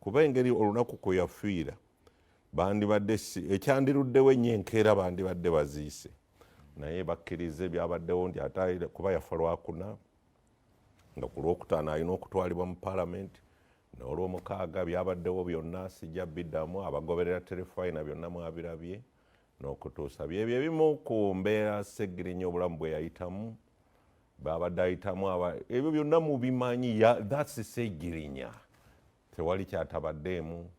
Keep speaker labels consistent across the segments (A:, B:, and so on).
A: kuba engeri olunaku kwe yafiira bandibadde ekyandiruddewo ennyo enkeera bandibadde baziise naye bakkiriza ebyabaddewo nti ate kuba yafa lwakuna nga ku lwokutaano alina okutwalibwa mu paalamenti n'olwomukaaga byabaddewo byonna sijja biddamu abagoberera terefayina byonna mwabirabye n'okutuusa byebyo ebimu ku mbeera Seggirinya obulamu bwe yayitamu babadde ayitamu ebyo byonna mubimanyi that's Seggirinya tewali kyatabaddeemu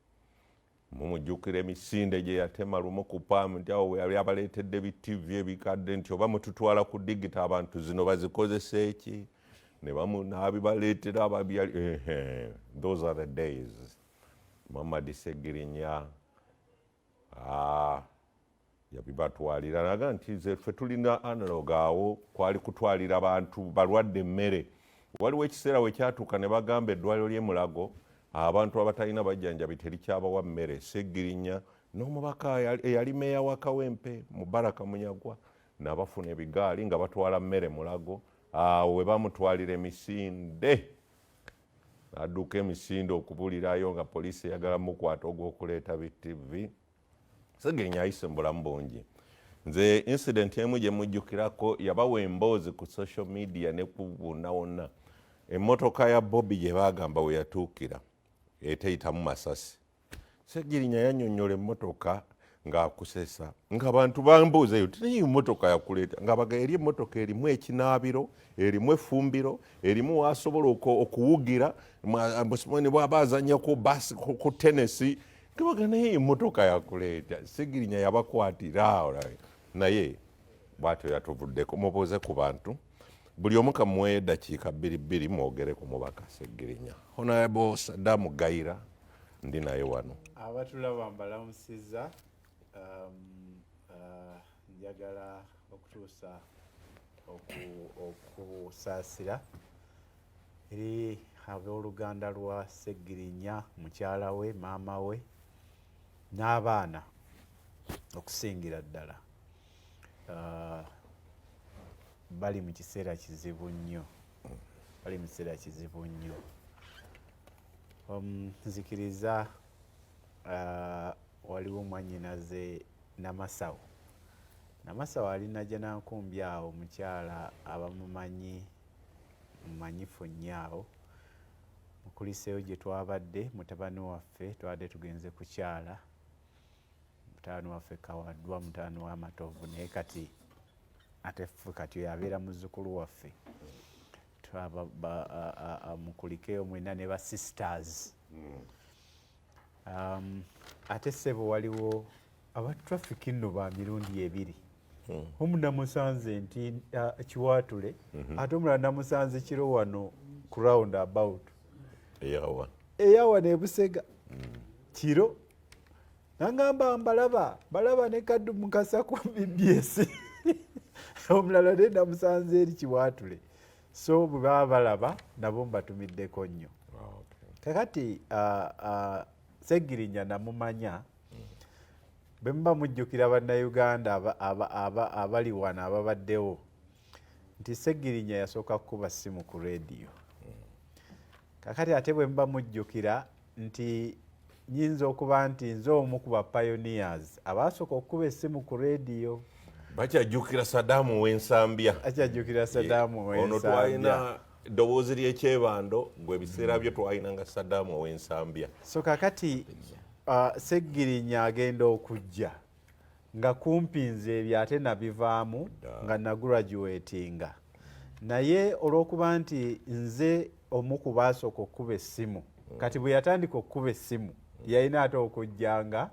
A: mumujjukira emisinde gye yatema lumu ku paamenti awo we yali abaleetedde bitivi ebikadde nti oba mututwala ku digita abantu zino bazikozesa eki ne n'abibaleetera ababyali those are the days. Muhammad Seggirinya yabibatwalira naga nti ffe tulina analog awo kwali kutwalira abantu balwadde emmere. Waliwo ekiseera we kyatuuka ne bagamba eddwaliro ly'e Mulago abantu abatalina bajjanjabi terikyabawa mmere. Seggirinya n'omubaka eyali meeya wa Kawempe Mubaraka Munyagwa n'abafuna ebigaali nga batwala mmere Mulago. Awo we bamutwalira emisinde adduka emisinde okubulirayo nga poliisi eyagala mukwata ogw'okuleeta bitivi. Seggirinya ayise mu bulamu bungi. Nze incident emu gye mujjukirako yabawa emboozi ku social media ne ku bonna wonna. Emmotoka ya Bobby gye baagamba we yatuukira eteyitamu masasi. Seggirinya yannyonnyola emmotoka ng'akusesa ng'abantu bambuuzeyo tinaye emmotoka yakuleeta ng'abaga eri emmotoka erimu ekinaabiro erimu effumbiro erimu waasobola okuwugira ne bw'aba azannyako basi ku tenesi ngabaga naye emmotoka yakuleeta. Seggirinya yabakwatira naye bw'atyo yatuvuddeko mubuuze ku bantu buli omu kamuweeyo eddakiika 2 mwogere ku mubaka Seggirinya. Honorable Saddam Gayira ndi naye wano.
B: Abatulaba mbalamusiza. Njagala okutuusa okusaasira eri ab'oluganda lwa Seggirinya, mukyala we, maama we n'abaana okusingira ddala. Bali mu kiseera kizibu nnyo. Nzikiriza waliwo mwannyinaze Namasawo. Namasawo alina Janankumbi awo mukyala abamumanyi mumanyifu nnyo awo. Mukuliseyo gye twabadde mutabani waffe twabadde tugenze kukyala mutabani waffe Kawadwa mutabani w'Amatovu naye kati ate ffe kati yabeera muzzukulu waffe. Mukulikeyo mwenna ne ba sisters. Ate ssebo waliwo aba traffic nno ba mirundi 2. Omu namusanze nti Kiwaatule ate omulala namusanze kiro wano ku round about eyawa ne Busega kiro nangamba balaba ne Kaddu Mukasa ku BBS omulala ne namusanze eri Kiwaatule. So bwe baba balaba nabo mbatumiddeko nnyo. Kakati Seggirinya namumanya bwe muba mujjukira bannayuganda abali wano ababaddewo nti Seggirinya yasooka kukuba ssimu ku leediyo. Kakati ate bwe muba mujjukira nti nyinza okuba nti nze omu ku ba pioneers abaasooka okukuba essimu ku leediyo.
A: Bakyajjukira Saddam w'ensambya. Ono twalina eddoboozi ly'ekyebando gwe ebiseera byo twalina nga Saddam ow'ensambya.
B: So kakati Seggirinya agenda okujja nga kumpi nze ebyo ate nabivaamu nga nagraduatinga. Naye olw'okuba nti nze omu ku baasooka okukuba essimu kati bwe yatandika okukuba essimu yalina ate okujjanga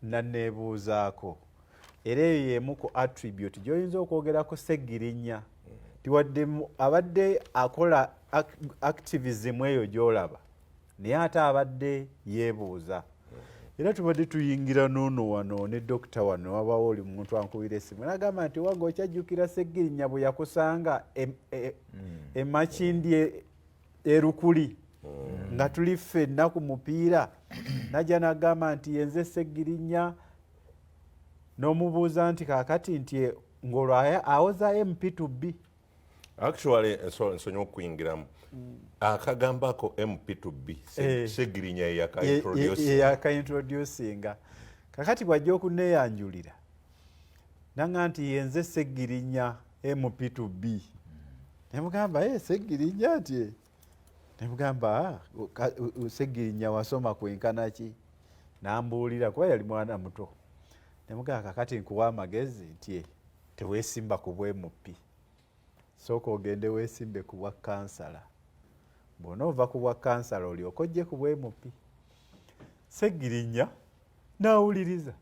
B: nanneebuuzaako. Era eyo y'emu ku attribute gy'oyinza okwogerako Seggirinya tiwadde abadde akola activism eyo gy'olaba naye ate abadde yeebuuza. Era tubadde tuyingira n'ono wano ne dokita wano wabawo oli muntu ankubira essimu n'agamba nti wanga okyajjukira Seggirinya bwe yakusanga Makindi Erukuli nga tuli ffenna ku mupiira najja n'agamba nti yenze Seggirinya n'omubuuza nti kaakati nti ng'olwo awoza MP2B.
A: actually nsonyiwa okuyingiramu akagambo ako MP2B Segirinya
B: yakaintroducinga kakati bwajja okuneyanjulira nanga nti yenze Segirinya MP2B nemugamba Segirinya ati nemugamba Segirinya wasoma kwenkana ki nambuulira kuba yali mwana muto nemugamba kakati nkuwa amagezi nti teweesimba ku bwemupi sooka ogende weesimbe ku bwa kansala bw'onoova ku bwa kansala olyoka ojje ku bwemupi Segirinya n'awuliriza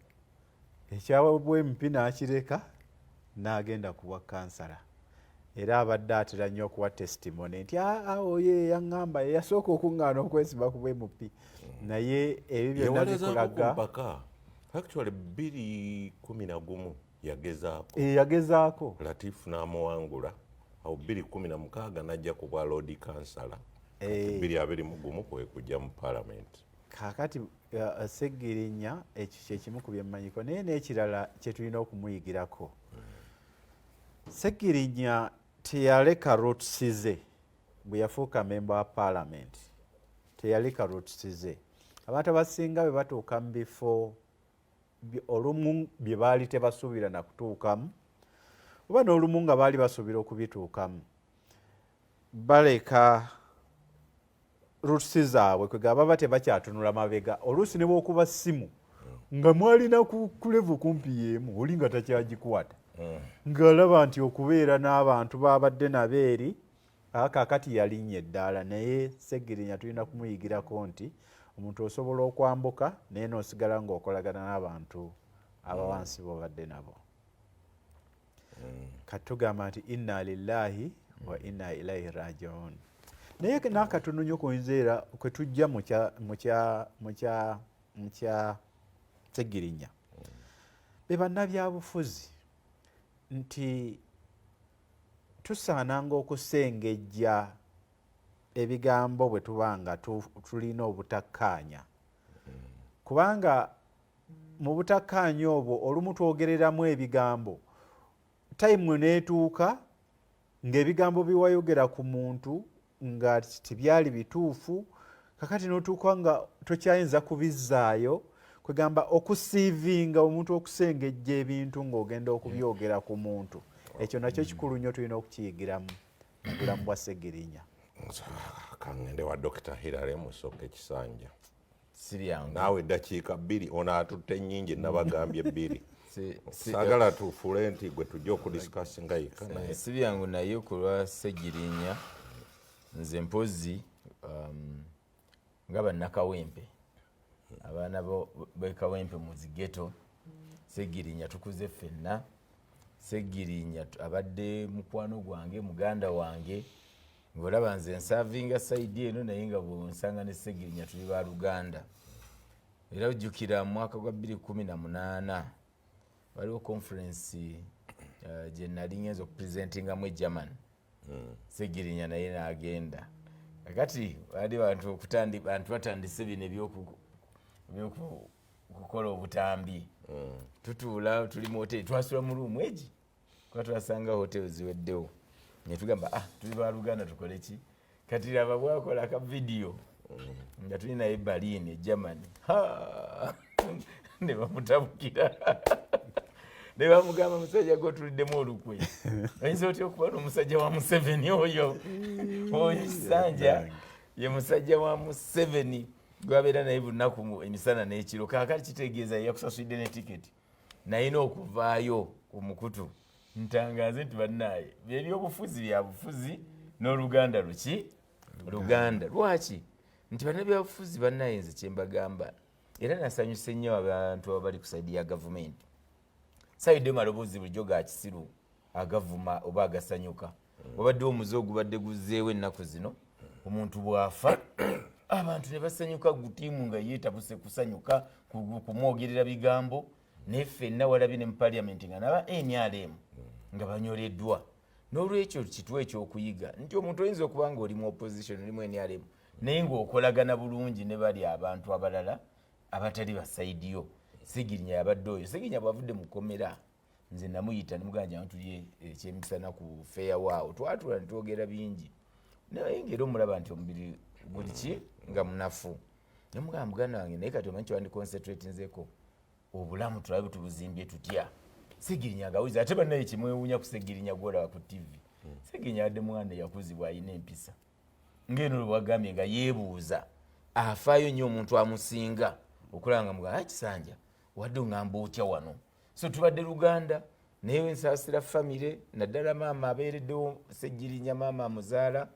B: ekya bwemupi n'akireka n'agenda ku bwa kansala era abadde atera nnyo okuwa testimony nti oye yaŋŋamba yasooka okuŋŋaana okwesimba ku bwemupi naye ebyo byonna bikulaga
A: actually 2011
B: yagezaako
A: Latifu n'amuwangula awo 2016 najja ku bwa Lord Kansala 2021 kwe kujja mu Parliament.
B: Kakati Segirinya ekyo kyekimu ku byemmanyiko naye n'ekirala kye tulina okumuyigirako Segirinya teyaleka roots ze bwe yafuuka member wa Parliament teyaleka roots ze abantu abasinga bwe batuuka mu bifo olumu bye baali tebasuubira na kutuukamu oba n'olumu nga baali basuubira okubituukamu baleka roots zaabwe kwega baba tebakyatunula mabega oluusi ne bw'okuba ssimu nga mwalina ku level kumpi y'emu oli nga takyagikwata ng'alaba nti okubeera n'abantu babadde nabeeri kakati yalinnye eddaala naye Segirinya tulina kumuyigirako nti omuntu osobola okwambuka naye n'osigala ng'okolagana n'abantu abawansi b'obadde nabo katugamba nti inna lillahi wa inna ilaihi rajiun naye n'akatono nnyo kunzeera kwe tujja mu kya Segirinya be bannabyabufuzi nti tusaananga okusengejja ebigambo bwe tuba nga tulina obutakkaanya kubanga mu butakkaanya obwo olumu twogereramu ebigambo tayimu neetuuka ng'ebigambo biwayogera ku muntu nga tibyali bituufu kakati n'otuuka nga tokyayinza kubizzaayo kwegamba okusiivinga omuntu okusengejja ebintu ng'ogenda okubyogera ku muntu ekyo nakyo kikulu nnyo tulina okukiyigiramu mu bulamu bwa Segirinya.
A: Kangende wa Dr. Hilary Musoke Kisanja
C: siryangu
A: naawe eddakiika 2 ono atutte nnyingi nabagambye 2 saagala tufuule nti gwe tujja okudisikasinga yika naye
C: siryangu naye ku lwa Segirinya nze mpozi nga bannakawempe abaana b'ekawempe mu zigeto Segirinya tukuze ffenna Segirinya abadde mukwano gwange muganda wange ng'olaba nze nsaavinga sayidi eno naye nga bwonsanga ne Segirinya tuli ba Luganda era ojjukira mu mwaka gwa 2018 waliwo conference gye nali ngenza okupresentingamu e German Segirinya naye n'agenda kakati wali bantu batandise bino ebyokukola obutambi tutuula tuli mu hoteri twasula mu ruumu egi kuba twasanga hoteri ziweddewo netugamba tuli ba Luganda tukole ki kati laba bwakola aka vidiyo nga tuli naye Berlin e Germany ne bamutabukira ne bamugamba musajja gw'otuliddemu olukwe oyinza otya okuba n'omusajja wa Museveni oyo Kisanja ye musajja wa Museveni gwabeera naye bunaku emisana n'ekiro kaakati kitegeeza yakusasulidde ne tiketi naye n'okuvaayo ku mukutu ntangaze nti bannaaye byebyobufuzi bya bufuzi n'Oluganda Luganda lwaki nti bannabyabufuzi bannaaye nze kyembagamba era nasanyuse nnyo abantu abali ku saidi ya gavumenti sayidde maloboozi bulijjo ga kisiru agavuma oba agasanyuka wabadde omuze ogubadde guzzeewo ennaku zino omuntu bw'afa abantu ne basanyuka gutiimu nga yeetabuse kusanyuka kumwogerera bigambo naye ffenna walabye ne mu paliamenti nga naba NRM nga banyoleddwa n'olwekyo kitwa ekyokuyiga nti omuntu oyinza okuba nga oli mu opposition oli mu NRM naye ng'okolagana bulungi ne bali abantu abalala abatali basaidiyo Segirinya yabadde oyo Segirinya bwavudde mu kkomera nze namuyita nemuganja tulye ekyemisana ku feya waawo twatula netwogera bingi naye ngeri omulaba nti omubiri buli ki nga munafu nemugamba muganda wange naye kati omanyi kyewandi concentrate nzeko obulamu tulabe tubuzimbye tutya Segirinya agawuliza ate bannaye kimwewuunya ku Segirinya gwolaba ku TV Segirinya adde mwana yakuzibwa ayina empisa ngeno lwagambye nga yeebuuza afaayo nnyo omuntu amusinga okulanga muga Kisanja wadde ngamba otya wano so tubadde Luganda naye nsaasira famire naddala maama abeereddewo Segirinya maama amuzaala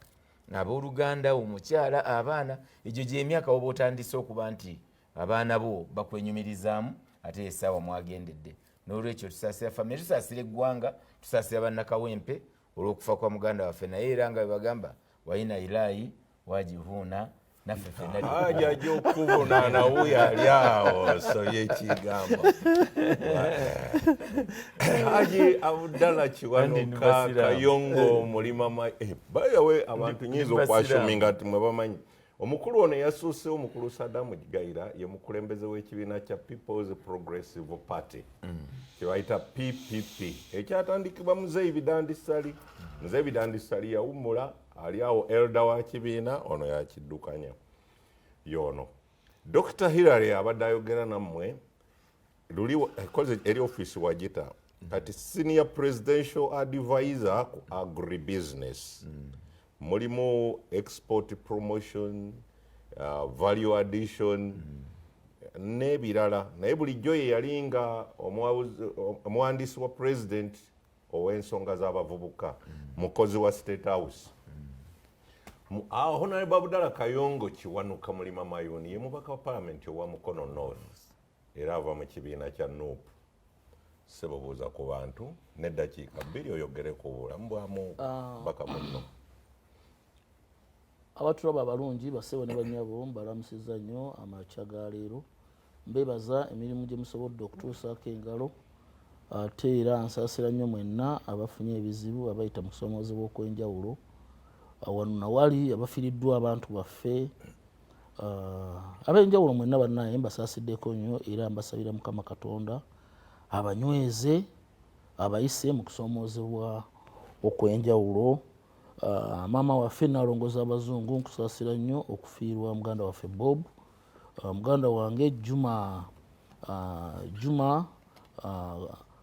C: abooluganda omukyala abaana egyo gy'emyaka woba otandise okuba nti abaana bo bakwenyumirizaamu ate essaawa mwagendedde n'olwekyo tusaasira famire tusaasira eggwanga tusaasira bannakawempe olw'okufa kwa muganda waffe naye era nga bebagamba waina ilayi wajivuuna naffe ffenna
A: haja gy'okuvunaana wuyo ali awo soye ekigamba Haji Abdallah Kiwanuka Kayongo mulima bayawe abantu nyizo kwashuminga ati mwe bamanyi omukulu ono yasuusewo omukulu Saddam Gigayira ye mukulembeze w'ekibiina kya People's Progressive Party kyebayita PPP ekyatandikibwa Muzeeyi Bidandi Ssali yawummula ali awo elda wa kibiina ono yakiddukanya yono Dr. Hillary abadde ayogera nammwe luli eri office wagita kati senior presidential advisor ku agribusiness mulimu export promotion value addition n'ebirala naye bulijjo ye yalinga omuwandiisi wa president ow'ensonga z'abavubuka mukozi wa State House Honorable Abdallah Kayongo Kiwanuka mulima mayuni ye mubaka wa parliament owa Mukono North era ava mu kibiina kya NUP sebabuuza ku bantu n'eddakiika 2 oyogere ku bulamu bwamu baka muno
D: abatulaba abalungi basebo ne banyabo mbalamusiza nnyo amakya ga leero mbebaza emirimu gye musobodde okutuusaako engalo ate era nsaasira nnyo mwenna abafunye ebizibu abayita mu kusomoozebwa okw'enjawulo wano nawali abafiiriddwa abantu baffe ab'enjawulo mwenna bannaye mbasaasiddeko nnyo era mbasabira Mukama Katonda abanyweze abayise mu kusomoozebwa okw'enjawulo maama waffe nalongoza abazungu nkusaasira nnyo okufiirwa muganda waffe Bob muganda wange Juma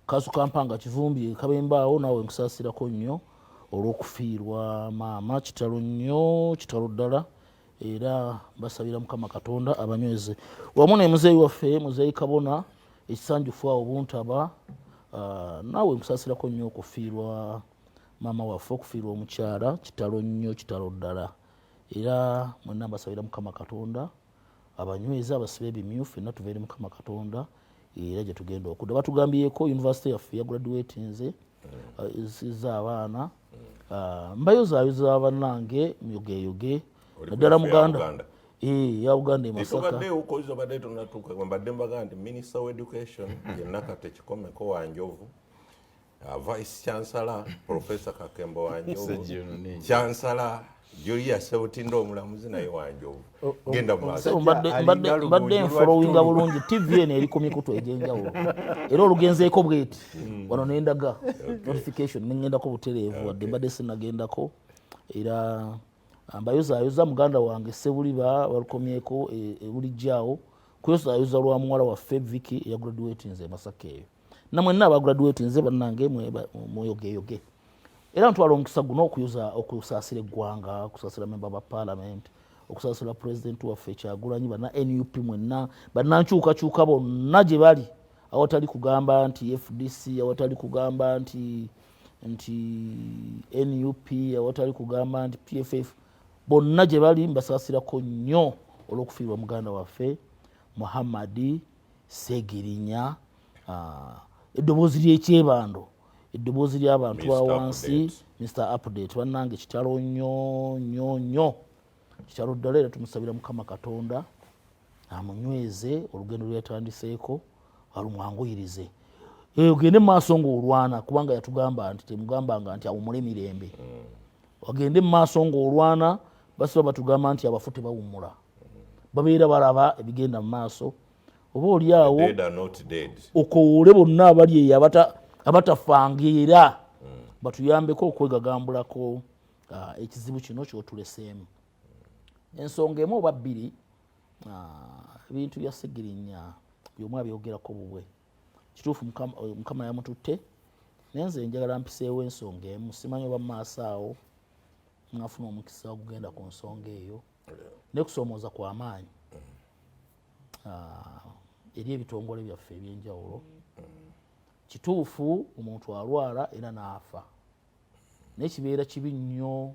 D: Kasu Kampanga Kivumbi Kabembaawo naawe nkusaasirako nnyo olw'okufiirwa maama kitalo nnyo kitalo ddala era basabira Mukama Katonda abanyweze wamu ne muzeeyi waffe Muzeeyi Kabona ekisanjufu awo buntaba naawe nkusaasirako nnyo okufiirwa maama waffe okufiirwa omukyala kitalo nnyo kitalo ddala era mwenna mbasabira Mukama Katonda abanyweze abasibe ebimyufu ffenna tuva eri Mukama Katonda era gye tugenda okudda batugambyeko university yaffe ya graduatinze z'abaana mbayozaayoza bannange muyogeyoge naddala muganda ya Uganda e Masaka
A: mbadde mbaga nti Minister of Education yenna kati kikomeko Wanjovu Vice Chancellor Professor Kakembo Wanjovu Chancellor Julia Sebutindo omulamuzi naye Wanjovu genda maaso
D: mbadde nfolowinga bulungi TV eno eri ku mikutu egy'enjawulo era olugenzeeko bweti wano nendaga notification nengendako butereevu wadde mbadde sinagendako era mbayozaayoza muganda wange Sebuliba balukomyeko bulijjaawo kuyozaayoza lwa muwala waffe Vicky eya graduatinze e Masaka eyo namwenna abagraduatinze bannange mweyogeyoge era ntwala omukisa guno okusaasira eggwanga okusaasira member ba parliament okusaasira president waffe Kyagulanyi bana NUP mwenna bannankyukakyuka bonna gye bali awatali kugamba nti FDC awatali kugamba nti NUP awatali kugamba nti PFF bonna gye bali mbasaasirako nnyo olw'okufiirwa muganda waffe Muhammad Segirinya eddoboozi ly'ekyebando eddoboozi ly'abantu awansi Mr. Update bannange kitalo nnyo kitalo ddala era tumusabira Mukama Katonda amunyweze olugendo lweyatandiseeko alumwanguyirize ogende maaso ng'olwana kubanga yatugamba nti temugambanga nti awumule mirembe ogende maaso ng'olwana basiba batugamba nti abafu tebawummula babeera balaba ebigenda mu maaso oba oli awo okowole bonna abali eyo abatafangira batuyambeko okwegagambulako ekizibu kino kyotuleseemu. Ensonga emu oba bbiri, ebintu bya Ssegirinya byomwe abyogerako bubwe. Kituufu Mukama yamututte, naye nze njagala mpiseewo ensonga emu. Simanyi oba maaso awo mwafuna omukisa ogugenda ku nsonga eyo n'okusoomooza kw'amaanyi eri ebitongole byaffe ebyenjawulo. Kituufu omuntu alwala era n'afa, naye kibeera kibi nnyo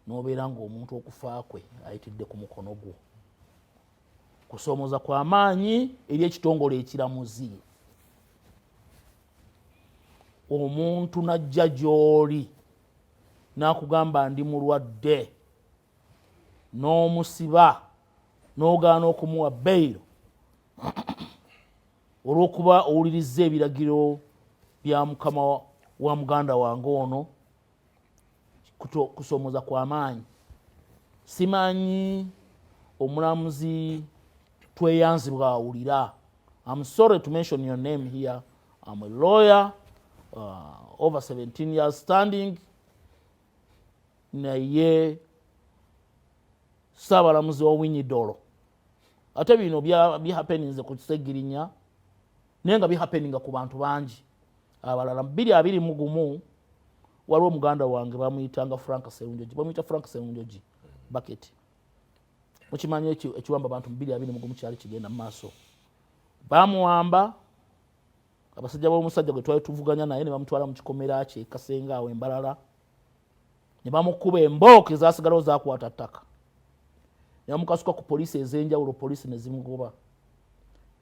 D: n'obeera ng'omuntu okufa kwe ayitidde ku mukono gwo. Kusoomooza kw'amaanyi eri ekitongole ekiramuzi. Omuntu najja gy'oli n'akugamba ndi mulwadde, n'omusiba n'ogaana okumuwa beyiro olw'okuba owulirizza ebiragiro bya mukama wa muganda wange ono, kusoomooza kw'amaanyi. Simanyi omulamuzi tweyanzibwa awulira. I'm sorry to mention your name here. I'm a lawyer, over 17 years standing. Naye Ssaabalamuzi Owiny Dollo, ate bino bihappeninze ku Ssegirinya naye nga bihappeninga ku bantu bangi abalala. 2021 waliwo muganda wange bamuyitanga Frank Sserunjogi, bamuyita Frank Sserunjogi bucket. Mukimanyi ekiwamba abantu 2021 kyali kigenda mu maaso. Bamuwamba abasajja b'omusajja gwe twali tuvuganya naye ne bamutwala mu kikomera kye Kasenga awo Embalala, ne bamukuba embooka ezaasigalawo zaakwata ttaka. Ne bamukasuka ku poliisi ez'enjawulo, poliisi ne zimugoba.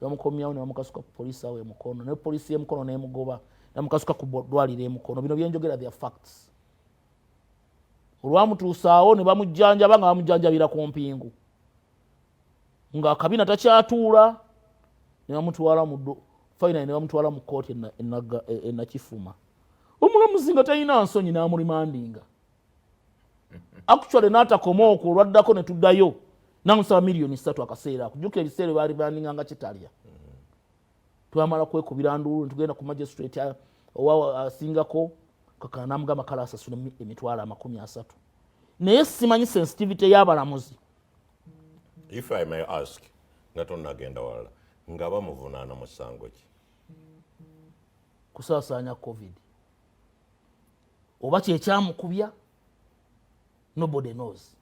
D: Ne bamukomyawo ne bamukasuka ku poliisi awo emukono, ne poliisi y'emukono n'emugoba, ne bamukasuka ku ddwaliro emukono. Bino byenjogera bya facts. Olwamutuusaawo ne bamujjanjaba nga bamujjanjabira ku mpingu, ng'akabina takyatuula, ne bamutwala mu finally ne bamutwala mu kkooti e Nakifuma. Omulamuzi nga talina nsonyi n'amulimandinga. Actually n'atakoma okwo, olwaddako ne tuddayo n'amusaba $3,000,000 akaseera. Kujjukira ebiseera baali bandinganga kitalya. Twamala kwekubira nduulu ne tugenda ku magistrate owa asingako kakana n'amugamba kale asasule $30,000. Naye simanyi sensitivity y'abalamuzi.
A: If I may ask, nga tonnagenda walala, nga bamuvunaana musango ki?
D: Kusaasaanya COVID. Oba kyekyamukubya? Nobody knows.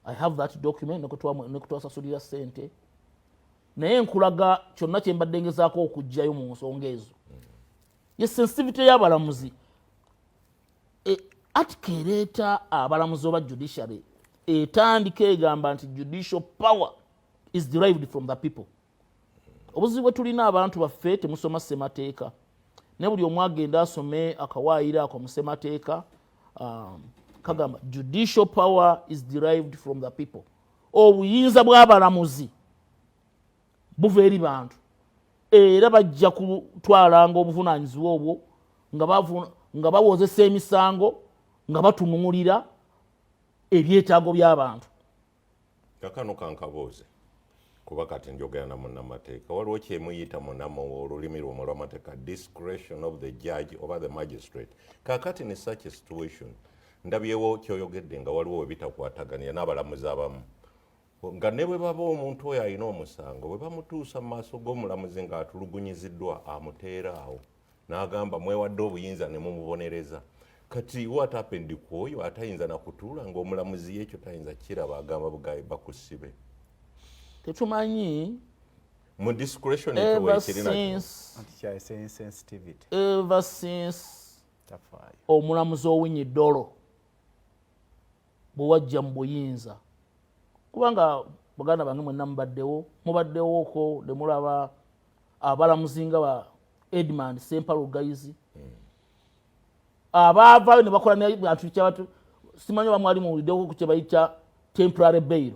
D: I have that document nekutwasasulira ssente. Naye nkulaga kyonna kye mbadde ngezaako okugjayo mu nsonga ezo. Ye sensitivity y'abalamuzi. Article ereeta abalamuzi oba judiciary etandika egamba nti judicial power is derived from the people. Obuzibu bwe tulina abantu baffe temusoma ssemateeka. Ne buli omu agenda asome akawaayira ako mu ssemateeka kagamba judicial power is derived from the people. Obuyinza bw'abalamuzi buva eri bantu era bajja kutwalanga obuvunaanyizibwa obwo nga bawozesa emisango nga batunuulira ebyetaago by'abantu.
A: Kakano kankabooze kuba kati njogera na munnamateeka, waliwo kyemuyita mu olulimi lwomwe lw'amateeka discretion of the judge over the magistrate. Kakati ne such a situation ndabyewo kyoyogedde nga waliwo we bitakwataganira n'abalamuzi abamu nga ne bwe baba omuntu oyo alina omusango bwe bamutuusa mu maaso g'omulamuzi ng'atulugunyiziddwa amuteera awo n'agamba mwewadde obuyinza ne mumubonereza. Kati what happened ku oyo atayinza nakutuula ng'omulamuzi y'ekyo tayinza kiraba agamba bugayi bakusibe?
D: Tetumanyi
A: mu discretion
D: ever since omulamuzi Owiny Dollo bwe wajja mu buyinza, kubanga baganda bange mwenna mubaddewoko ne mulaba abalamuzi nga ba Edmund Ssempalu Gayizi abaavaayo ne bakola n'abantu kyabatu simanyi oba mwali muwuliddeko ku kye bayita temporary bail.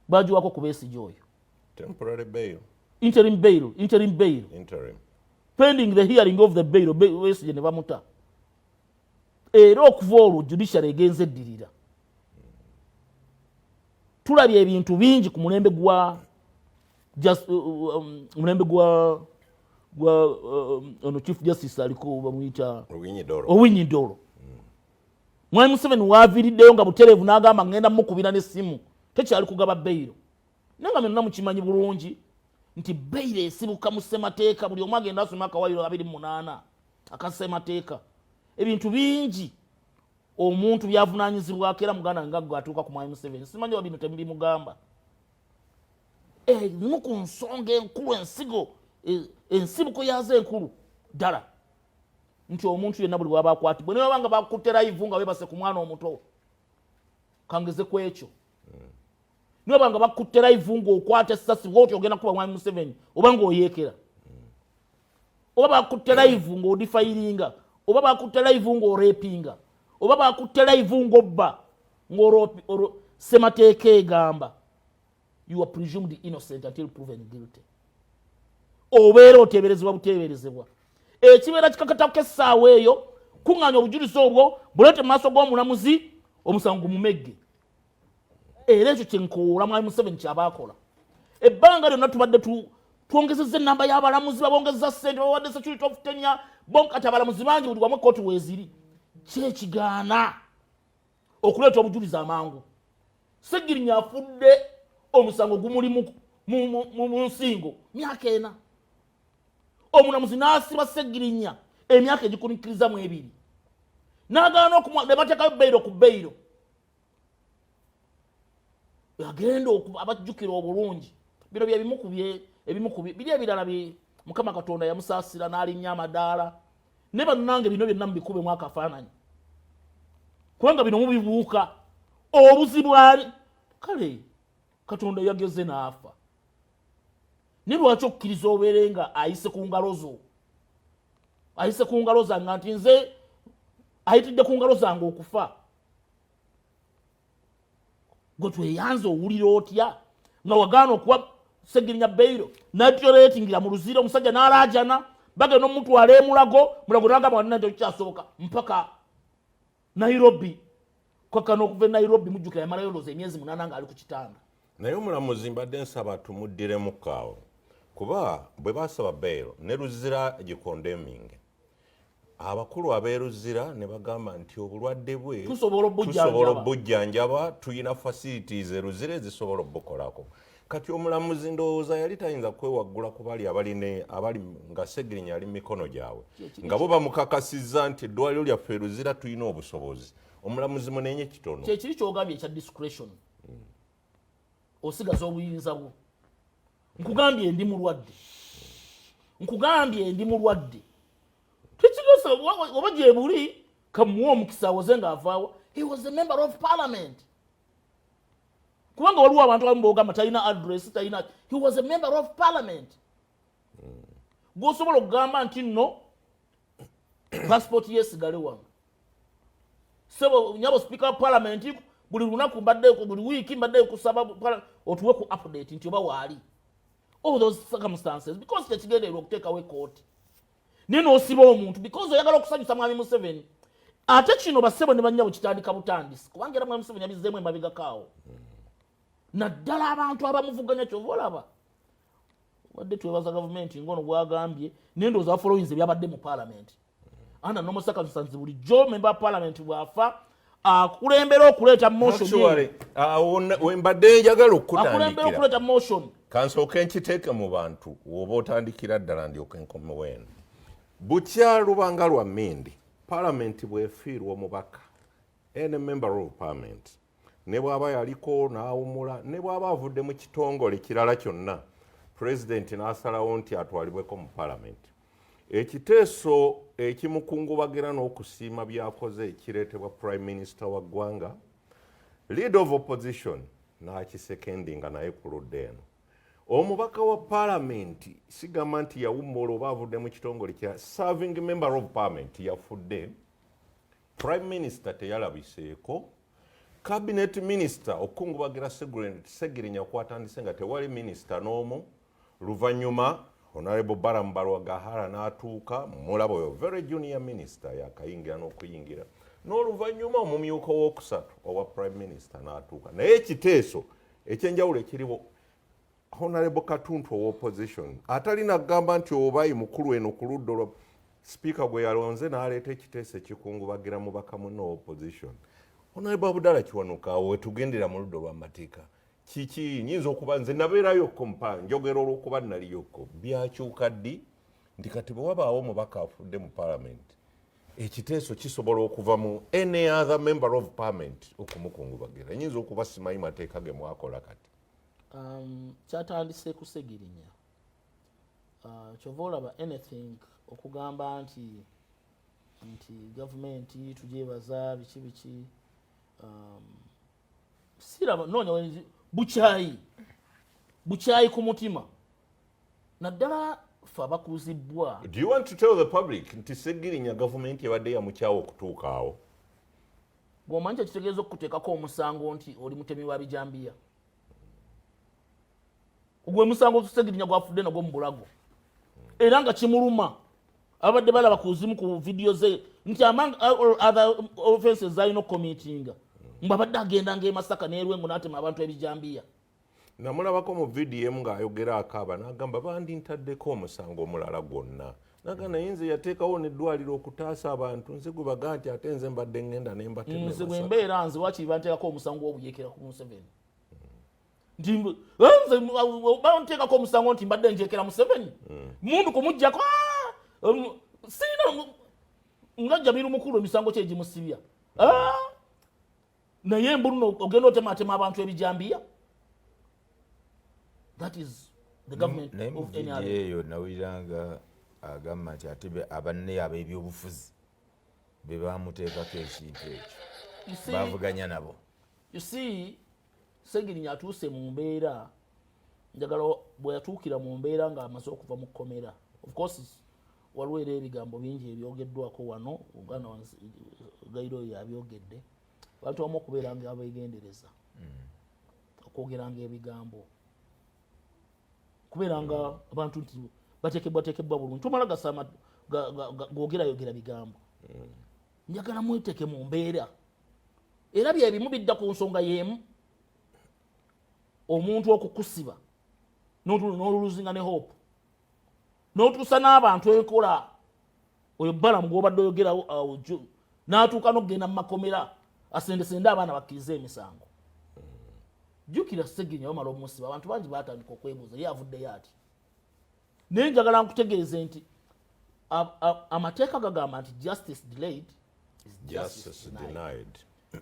D: Bagiwako ku Besigye oyo.
A: Temporary bail.
D: Interim bail. Pending the hearing of the bail, Besigye ne bamuta. Era okuva olwo judiciary egenze eddirira. Tulabye ebintu bingi ku mulembe gwa gwa ono chief justice aliko bamuyita
A: Owinyi
D: Dolo Mwai Museveni waviriddeyo nga butereevu n'agamba ngenda mukubira n'essimu tekyali kugaba beyiro naye nga byonna mukimanyi bulungi nti beyiro esibuka mu ssemateeka buli omu agenda asoma akawaliro 28 akassemateeka ebintu bingi omuntu byavunaanyizibwako era muganda ngaggo atuuka ku Mwai Museveni simanyi wa bino tebimugamba nimu ku nsonga enkulu ensibuko yazo enkulu ddala nti omuntu yenna buli waba akwatibwe naye banga bakutte live nga webase ku mwana omuto kangeze ku ekyo niwe banga bakutte live ng'okwata essasi bwoti ogenda kuba Mwai Museveni oba ng'oyeekera oba bakutte live ng'odifayiringa oba bakutte live ng'orepinga oba bakutte live ng'obba ssemateeka egamba you are presumed innocent until proven guilty obeera oteeberezebwa buteeberezebwa ekibeera kikakatako essaawa eyo kuŋŋaanya obujulizi obwo buleete mu maaso g'omulamuzi omusango mumegge era ekyo kyenkoola Mwai Museveni kyaba akola ebbanga lyonna tubadde twongezezza ennamba y'abalamuzi babongezza ssente bawadde security of tenure kati abalamuzi bangi buli wamu kooti weeziri kyekigaana okuleeta obujulizi amangu Ssegirinya afudde omusango gumuli mu nsingo myaka 4 omulamuzi n'asiba Ssegirinya emyaka egikunikirizamu 2 n'agaana ne bateekayo beyiro ku beyiro agenda abajjukira obulungi bino ebimu ku biri ebirala Mukama Katonda yamusaasira n'alinnya amadaala ne bannange bino byonna mubikube mu akafaananyi kubanga bino mubibuuka obuzibu ali kale Katonda yageze n'afa ne lwaki okukkiriza obeere nga ayise ku ngalo zange nti nze ayitidde ku ngalo zange okufa gwe tweyanza owulira otya nga wagaana okuwa Ssegirinya beyiro natyoleetingira mu luzira omusajja n'alaajana bagenda omutwala emulago n'agamba wanna nti okikyasoboka mpaka Nairobi kwakana okuva e Nairobi mujjukira yamalayo looza emyezi 8 ng'ali ku kitanda
A: naye omulamuzi mbadde nsaba tumuddiremu kaawo kuba bwe basaba beyiro ne luzira gikondeminge abakulu abeeruzira ne bagamba nti obulwadde bwe tusobola obujjanjaba tuyina facilities eruzira ezisobola obukolako kati omulamuzi ndowooza yali tayinza kwewaggula ku bali abali nga Ssegirinya ali mu mikono gyabwe nga bo bamukakasizza nti eddwaliro lyaffe eruzira tuyina obusobozi omulamuzi munenye kitono
D: kyekiri kyogambye ekya discretion osigaza obuyinza bwo nkugambye ndi mulwadde tekigasa oba gye buli kamuwa omukisa awoze ng'avaawo he was a member of parliament kubanga waliwo abantu abamu boogamba talina address talina he was a member of parliament gwosobola okugamba nti nno passport yesigale wange sebo nyabo speaker wa parliament buli lunaku mbaddeeko buli wiiki mbaddeyo kusaba otuwe ku update nti oba waali all those circumstances because tekigendeerwa okuteekawo ekooti naye n'osiba omuntu because oyagala okusanyusa Mwami Museveni ate kino bassebo ne bannyabo kitandika butandisi kubanga era Mwami Museveni yabizzeemu emabegakaawo naddala abantu abamuvuganya kyova olaba wadde twebaza gavumenti ngono gwagambye naye ndowooza bafolowinze byabadde mu parliament ana normal circumstances bulijjo member parliament bwafa akulembera okuleeta motion
A: wembadde njagala okutandikira
D: okuleeta motion
A: kansooke nkiteeke mu bantu woba otandikira ddala ndyoke nkome weno bukya lubanga lwa Mindi parliament bwefiirwa omubaka ene member of parliament ne bw'aba yaliko n'awumula ne bw'aba avudde mu kitongole kirala kyonna president n'asalawo nti atwalibweko mu parliament ekiteeso ekimukungubagira n'okusiima byakoze ekireetebwa prime minister wa ggwanga leader of opposition n'akisekendinga naye ku ludda eno omubaka wa parliament sigamba nti yawummula oba avudde mu kitongole kya serving member of parliament yafudde prime minister teyalabiseeko cabinet minister okungubagira Ssegirinya kwatandise nga tewali minister n'omu luvannyuma honorable Baramu Barwagahara n'atuuka mulabo oyo very junior minister yakayingira n'okuyingira n'oluvannyuma omumyuka w'okusatu owa prime minister n'atuuka naye ekiteeso ekyenjawulo ekiriwo Honorable Katuntu ow'opposition atalina kugamba nti obayi mukulu eno ku ludda olwa sipiika gwe yalonze n'aleeta ekiteeso ekikungubagira mubaka munne ow'opposition. Honorable Abdallah Kiwanuka wetugendera mu ludda olw'amateeka kiki nyinza okuba nze nabeerayokko njogera olw'okuba naliyokko byakyuka ddi nti kati bwe wabaawo mubaka afudde mu parliament ekiteeso kisobola okuva mu any other member of parliament okumukungubagira nyinza okuba simanyi mateeka ge mwakola kati.
D: Kyatandise kusegirinya kyova olaba anything okugamba nti gavumenti tugyebaza biki siraba noonya bukyayi ku mutima naddala fe abakuuzibwa.
A: Do you want to tell the public nti segirinya gavumenti ebadde yamukyawa okutuuka awo?
D: Bw'omanyi kyekitegeeza okukuteekako omusango nti oli mutemi wa bijambiya ogwe musango segirinya gwafudde nagwo mu bulago era nga kimuluma abadde balaba kuzimu ku vidiyo ze nti among other offenses zalina okukomitinga mbabadde agenda ng'emasaka n'erwengo n'atema abantu ebijambiya.
A: Namulabako mu vidiyo emu ng'ayogera akaaba n'agamba bandintaddeko omusango omulala gwonna naga naye nze yateekawo n'eddwaliro okutaasa abantu nze gwe baga nti ate nze mbadde ngenda nembatema
D: nze bwe mbeera nze wakiri banteekako omusango w'obuyekera ku Museveni nti banteekako omusango nti mbadde njekera Museveni mundu kumuggyako sirina ngajja miru mukulu emisango kye gimusibya naye mbuluno ogenda otematema abantu ebijambiya. That is the government of any other.
C: Eyo nawuliranga agamba nti ate abanne ab'ebyobufuzi be bamuteekako ekintu ekyo bavuganya nabo.
D: You see, Segirinya atuuse mu mbeera njagala bwe yatuukira mu mbeera ng'amaze okuva mu kkomera. Of course waliwo era ebigambo bingi ebyogeddwako wano Uganda Gairo yabyogedde bantu wamu okubeera nga abeegendereza okwogeranga ebigambo kubeera nga abantu nti bateekebwa bulungi tomala gasama gogerayogera bigambo njagala mweteke mu mbeera era byebimu bidda ku nsonga y'emu omuntu okukusiba n'oluluzinga ne hope n'otuusa n'abantu enkola oyo balamu gw'obadde oyogerawo awo n'atuuka n'okugenda mu makomera asendesende abaana bakkiriza emisango. Jjukira Segirinya bamala omusiba abantu bangi baatandika okwebuuza ye avuddeyo ati naye njagala nkutegeeze nti amateeka gagamba nti justice delayed is justice denied.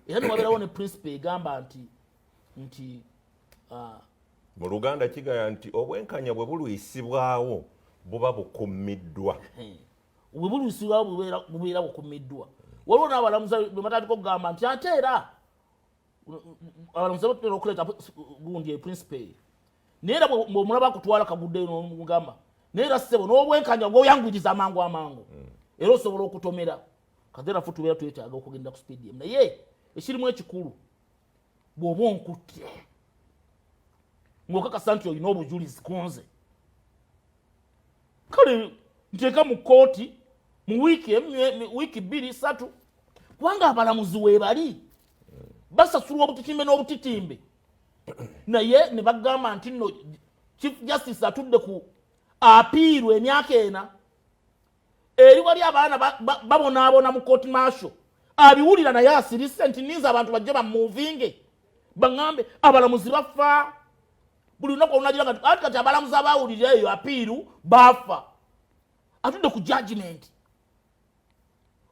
D: Era newabeerawo ne principle egamba nti
A: mu Luganda kigaya nti obwenkanya bwe bulwisibwawo buba bukumiddwa.
D: Bwe bulwisibwawo bubeera bukumiddwa. Waliwo n'abalamuzi bwe batandika okugamba nti ate era abalamuzi batera okuleeta gundi principle naye era bw'omulaba akutwala kaguddeyo n'omugamba naye era ssebo n'obwenkanya bw'oyanguyiriza amangu era osobola okutomera kazeera fu tubeera twetaaga okugenda ku speed emu naye ekirimu ekikulu bw'oba onkutte ng'okakasa nti olina obujulizi kunze kale nteeka mu kooti mu wiiki 2-3 kubanga abalamuzi weebali basasulwa obutitimbe n'obutitimbe naye ne bagamba nti nno chief justice atudde ku apiirwa emyaka 4 eri wali abaana babonaabona mu court martial abiwulira naye asirise nti ninza abantu bajje bamuvinge baŋŋambe abalamuzi bafa buli lunaku olunagira kati abalamuzi abawulira eyo apiiru bafa atudde ku judgment.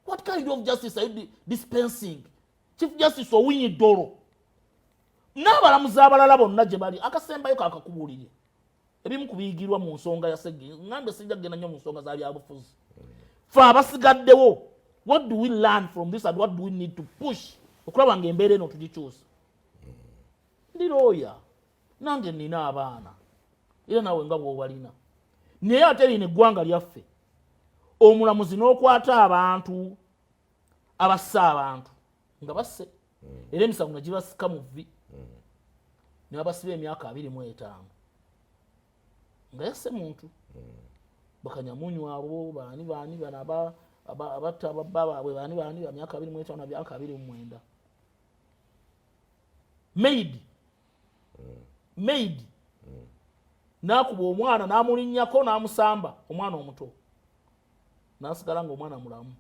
D: What kind of justice are you dispensing? Chief Justice Owinyi Dolo n'abalamuzi abalala bonna gye bali akasembayo kakakubulire ebimu kubiyigirwa mu nsonga ya Segirinya ŋŋambe sijja kugenda nnyo mu nsonga za byabufuzi fe abasigaddewo what do we learn from this and what do we need to push okulaba nga embeera eno tugikyusa. Ndi looya nange nina abaana era nawe nga bw'obalina naye ate lino eggwanga lyaffe omulamuzi n'okwata abantu abassa abantu nga basse era emisango nga gibasika mu vvi ne babasiba emyaka 25 nga yasse muntu bakanyamunyu abo baani bano abatta ababba baabwe baani ba myaka 25 na myaka 29 maid n'akuba omwana n'amulinnyako n'amusamba omwana omuto n'asigala ng'omwana mulamu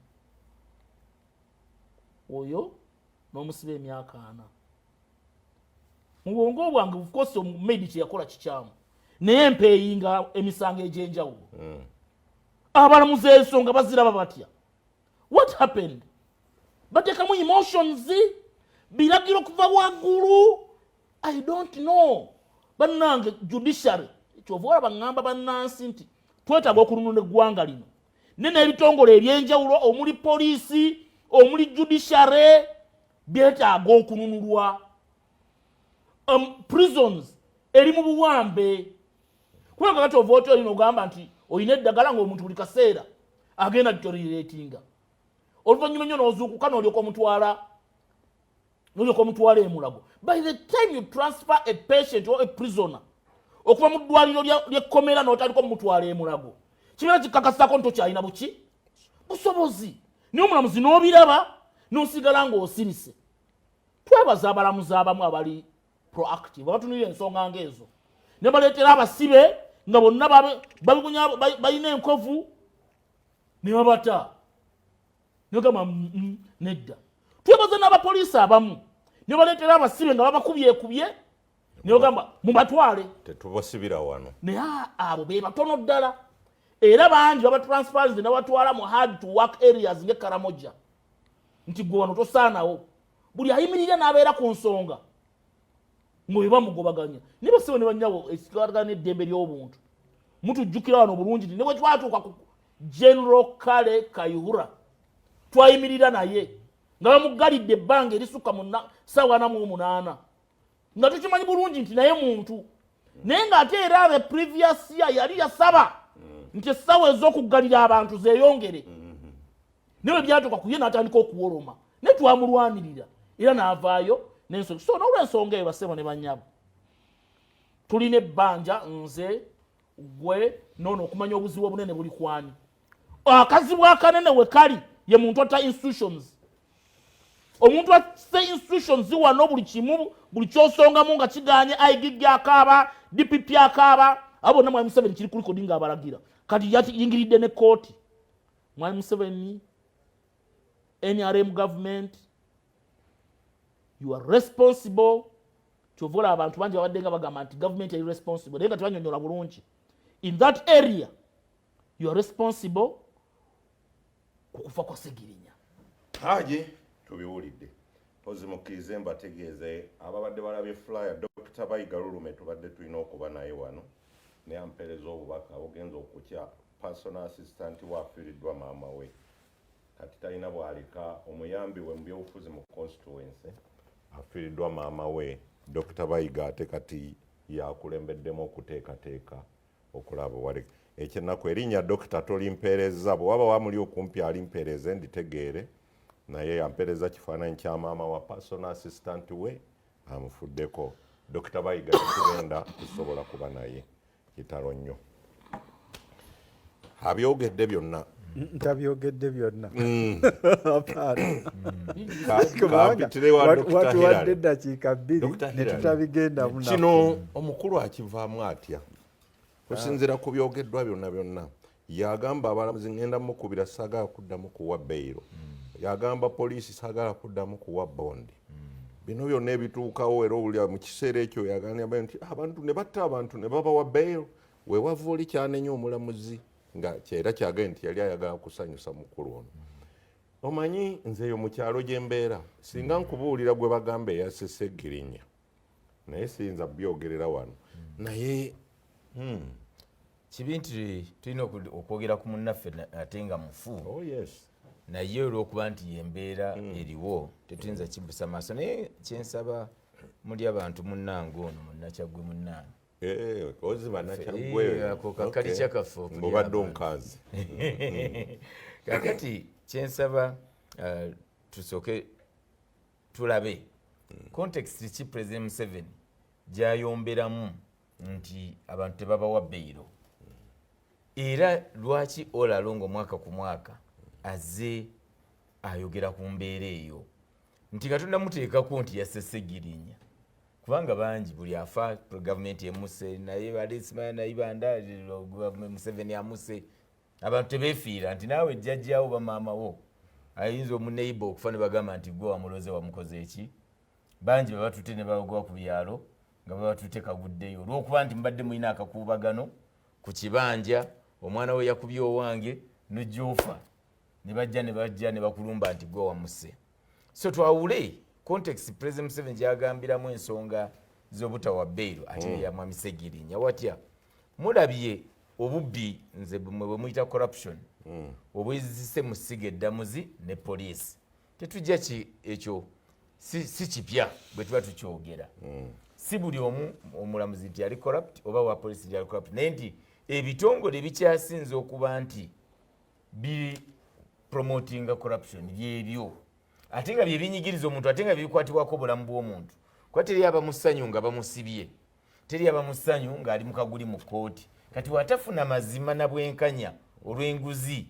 D: oyo n'omusiba emyaka 4 mu bwongo bwange of course omumedi kyeyakola kikyamu naye mpeyinga emisango egy'enjawulo abalamuzi ensonga baziraba batya what happened bateekamu emotions biragiro kuva waggulu I don't know bannange judiciary kyova olaba ngamba bannansi nti twetaaga okulunula eggwanga lino nene ebitongole ebyenjawulo omuli poliisi omuli judiciary byetaaga okununulwa prisons eri mu buwambe kubanga kati ova oti olina ogamba nti olina eddagala ng'omuntu buli kaseera agenda litoriretinga oluvannyuma nnyo n'ozuukuka n'olyoka omutwala emulago by the time you transfer a patient or a prisoner okuva mu ddwaliro ly'ekkomera n'otaliko mumutwala emulago kibeera kikakasako ntokyalina busobozi naye omulamuzi n'obiraba n'osigala ng'osirise twebaza abalamuzi abamu abali proactive abatunulira ensonga ng'ezo ne baleetera abasibe nga bonna balina enkovu ne babata negamba nedda twebaza n'abapoliisi abamu ne baleetera abasibe nga babakubyekubye ne bagamba mubatwale
A: tetubasibira wano
D: naye abo be batono ddala era bangi babatransparency ne batwala mu hard to work areas ng'Ekaramoja nti gwe wano tosaanawo buli ayimirira n'abeera ku nsonga ng'oyo bamugobaganya ne basibo ne bannyawo ekikwatagana n'eddembe ly'obuntu mutujjukira wano bulungi ne bwe twatuuka ku General Kale Kayihura twayimirira naye nga bamuggalidde ebbanga erisukka mu ssaawa 48 nga tukimanyi bulungi nti naye muntu naye ng'ate era the previous year yali yasaba nti essaawa ez'okuggalira abantu zeeyongere ne bwe byatuuka ku ye n'atandika okuwoloma ne twamulwanirira era n'avaayo n'ensonga so n'olw'ensonga eyo basebo ne bannyabo tulina ebbanja nze gwe noono okumanya obuzibu obunene buli kwani akazibu akanene we kali ye muntu atta institutions omuntu asse institutions wano buli kimu buli kyosongamu nga kiganye IGG akaaba DPP akaaba abo na Mwalimu Museveni kiri kuli kodinga abalagira kati yingiridde ne kooti Mwalimu Museveni NRM government you are responsible kyovola abantu bangi babadde nga bagamba nti government is responsible naye nga tebanyonyola bulungi in that area you are responsible kukufa kwa Segirinya
A: haji tubiwulidde ozimukkirize mbategeeze ababadde balabye flyer Dr. Bayiga Lulume tubadde tulina okuba naye wano ne ampereza obubaka ogenza okukya personal assistant wa afiiriddwa maama we kati talina bwalika omuyambi we mu byobufuzi mu constituency afiiriddwa maama we Dr. Bayiga ate kati yakulembeddemu okuteekateeka okulaba wale ekyennaku erinnya Dr. tolimpeereza bwe waba wamuli okumpi alimpeereze nditegeere naye yampeereza kifaananyi kya maama wa personal assistant we amufuddeko Dr. Bayiga tugenda tusobola kuba naye kitalo nnyo abyogedde byonna
B: ntabyogedde byonna
A: watuwadde
B: eddakiika 2 ne tutabigendamu
A: kino omukulu akivaamu atya kusinziira ku byogeddwa byonna yagamba abalamuzi ngenda mukubira saagala kuddamu kuwa beyiro yagamba poliisi saagala kuddamu kuwa bondi bino byonna ebituukawo era owulira mu kiseera ekyo yagamba nti abantu ne batta abantu ne babawa beyiro weewava oli kyanenya omulamuzi nga kyera kyagaye nti yali ayagala kusanyusa mukulu ono omanyi nze eyo mu kyalo gye mbeera singa nkubuulira gwe bagamba eyasse Segirinya naye siyinza byogerera wano naye
C: kibi nti tulina okwogera ku munnaffe ate nga mufu
A: oh yes
C: naye olw'okuba nti yembeera eriwo tetuyinza kibusa maaso naye kyensaba muli abantu munnange ono munnakyagwe munnange
A: oziba nakyaggwe
C: ako kakali kyakaffe
A: obadde onkanzi
C: kakati kyensaba tusooke tulabe context ki President Museveni gyayomberamu nti abantu tebabawa beyiro era lwaki olalo ng'omwaka ku mwaka azze ayogera ku mbeera eyo nti nga tonnamuteekako nti yasse Segirinya kubanga bangi buli afa gavumenti emuse naye balisima nayibanda Museveni amuse abantu tebefiira nti naawe jjajjaawo bamaamawo ayinza omuneiba okufa ne bagamba nti gwe wamuloze wamukoze eki bangi babatute ne bagwa ku byalo nga babatute kaguddeyo olwokuba nti mbadde mulina akakuubagano ku kibanja omwana we yakubye owange nojjofa ne bajja ne bakulumba nti gwe wamuse. So twawule context President Museveni gyagambiramu ensonga z'obutawa bail ate ya Mwami Ssegirinya watya mulabye obubbi nze bwe muyita corruption obwezise musiga eddamuzi ne poliisi tetujja ekyo si kipya bwe tuba tukyogera si buli omu omulamuzi nti yali corrupt oba wa poliisi yali corrupt naye nti ebitongole bikyasinze okuba nti biri promotinga corruption byebyo ate nga bye binyigiriza omuntu ate nga bikwatibwako obulamu bw'omuntu kuba teri aba mu ssanyu nga bamusibye teri aba mu ssanyu ng'ali mu kaguli mu kkooti kati watafuna mazima na bwenkanya olw'enguzi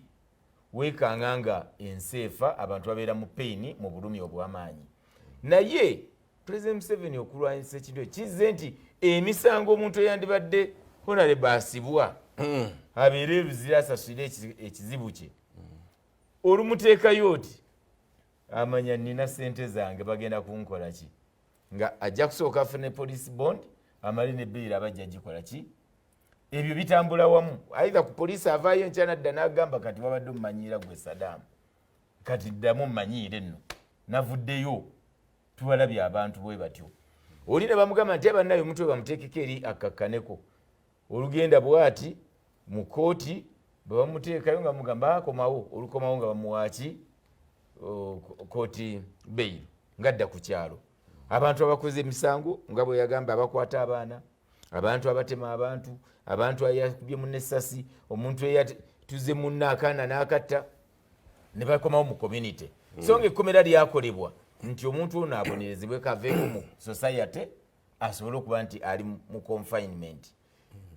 C: weekanga nga enseefa abantu babeera mu peyini mu bulumi obw'amaanyi. Naye President Museveni okulwanyisa ekintu kizze nti emisango omuntu eyandibadde honorable asibwa abeere luzira asasulire ekizibu kye olumuteekayo oti amanya nina sente zange bagenda kunkola ki nga ajja kusooka afune police bond amale ne bail abajja gikola ki ebyo bitambula wamu aidha ku police avaayo enkyana dda n'agamba kati wabadde mumanyira gwe Saddam kati ddamu mmanyiire nno navuddeyo tubalabye abantu bwe batyo oli ne bamugamba nti abannayo omutwe bamuteekeko eri akakkaneko olugenda bwati mu kooti bwe bamuteekayo nga mugamba akomawo olukomawo nga bamuwaaki kooti bail ngadda ku kyalo abantu abakoze emisango nga bwe yagamba abakwata abaana abantu abatema abantu ayakubye munesasi omuntu eyatuze munna akaana n'akatta ne bakomawo mu community so nga ekkomera lyakolebwa nti omuntu ono abonerezebwe kaveeko mu society asobole okuba nti ali mu confinement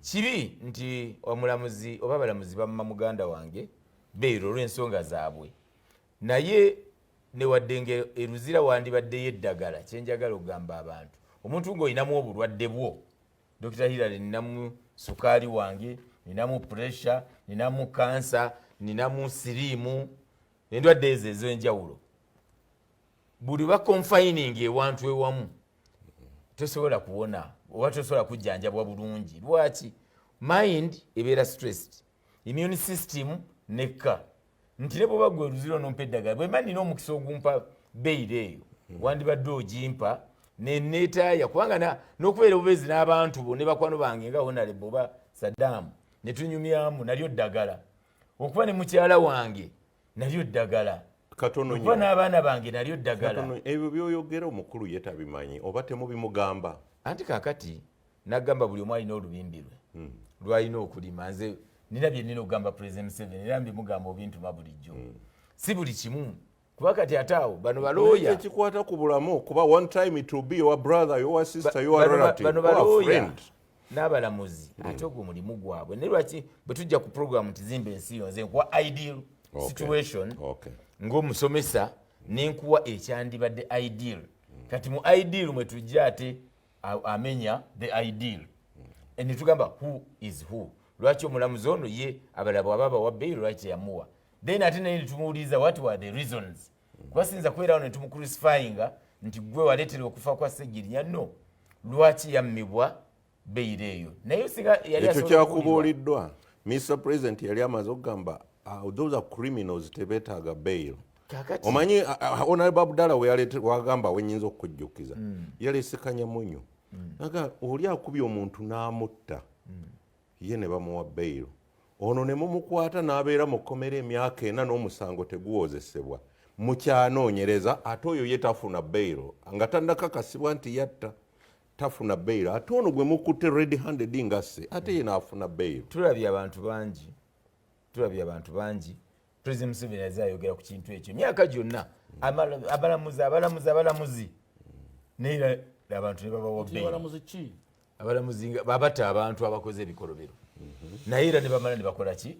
C: kibi nti omulamuzi oba abalamuzi bamma muganda wange bail olw'ensonga zaabwe naye newadde nga eruzira wandibaddeyo eddagala kyenjagala okugamba abantu omuntu ng'olinamu obulwadde bwo Dr. Hillary ninamu sukaali wange ninamu pressure ninamu kansa ninamu siriimu endwadde ezo ez'enjawulo buli ba confining ewantu ewamu tosobola kuwona oba tosobola kujjanjabwa bulungi lwaki mind ebeera stressed immune system nekka nti ne bwoba gwe oluzira onompa eddagala bwe mba nina omukisa ogumpa bail eyo wandibadde ogimpa neetaaya kubanga n'okubeera obubeezi n'abantu bo ne bakwano bange nga honorable oba Saddam ne tunyumyamu nalyo ddagala okuba ne mukyala wange nalyo ddagala okuba n'abaana bange nalyo ddagala
A: ebyo byoyogera omukulu ye tabimanyi oba temubimugamba
C: anti kaakati nagamba buli omu alina olubimbi lwe lwalina okulima nze nina bye nnina okugamba President Museveni era mbimugamba obintuma bulijjo si buli kimu kuba kati ate awo bano balooya
A: ekikwata ku bulamu kuba one time it will be your brother your sister your relative
C: bano balooya n'abalamuzi ate ogwo mulimu gwabwe ne lwaki bwe tujja ku program tizimba ensi yonze nkuwa ideal situation ng'omusomesa nenkuwa ekyandibadde ideal kati mu ideal mwe tujja ate amenya the ideal ne tugamba who is who lwaki omulamuzi ono ye abalala bwaba bawa bail lwaki yamuwa then ate naye tumuwuliriza what were the reasons kuba siyinza kubeerawo ne tumucrucifyinga nti gwe waleetera okufa kwa Ssegirinya no lwaki yammibwa bail eyo naye singa yali
A: ekyo kyakubuuliddwa Mr. President yali amaze okugamba those are criminals tebeetaaga bail omanyi Honorable Abdallah wagamba wenyinza okukujjukiza yaleese Kanyamunyu naga oli akubye omuntu n'amutta ye ne bamuwa bail ono ne mumukwata n'abeera mu kkomera emyaka 4 n'omusango teguwozesebwa mukyanoonyereza ate oyo ye tafuna bail nga tannakakasibwa nti yatta tafuna bail ate ono gwe mukutte red handed ngasse ate ye n'afuna bail.
C: tulabye abantu bangi President Museveni yazze ayogera ku kintu ekyo myaka gyonna abalamuzi naye abantu ne babawa bail abalamuzi babata abantu abakoze ebikolobero naye era ne bamala ne bakola ki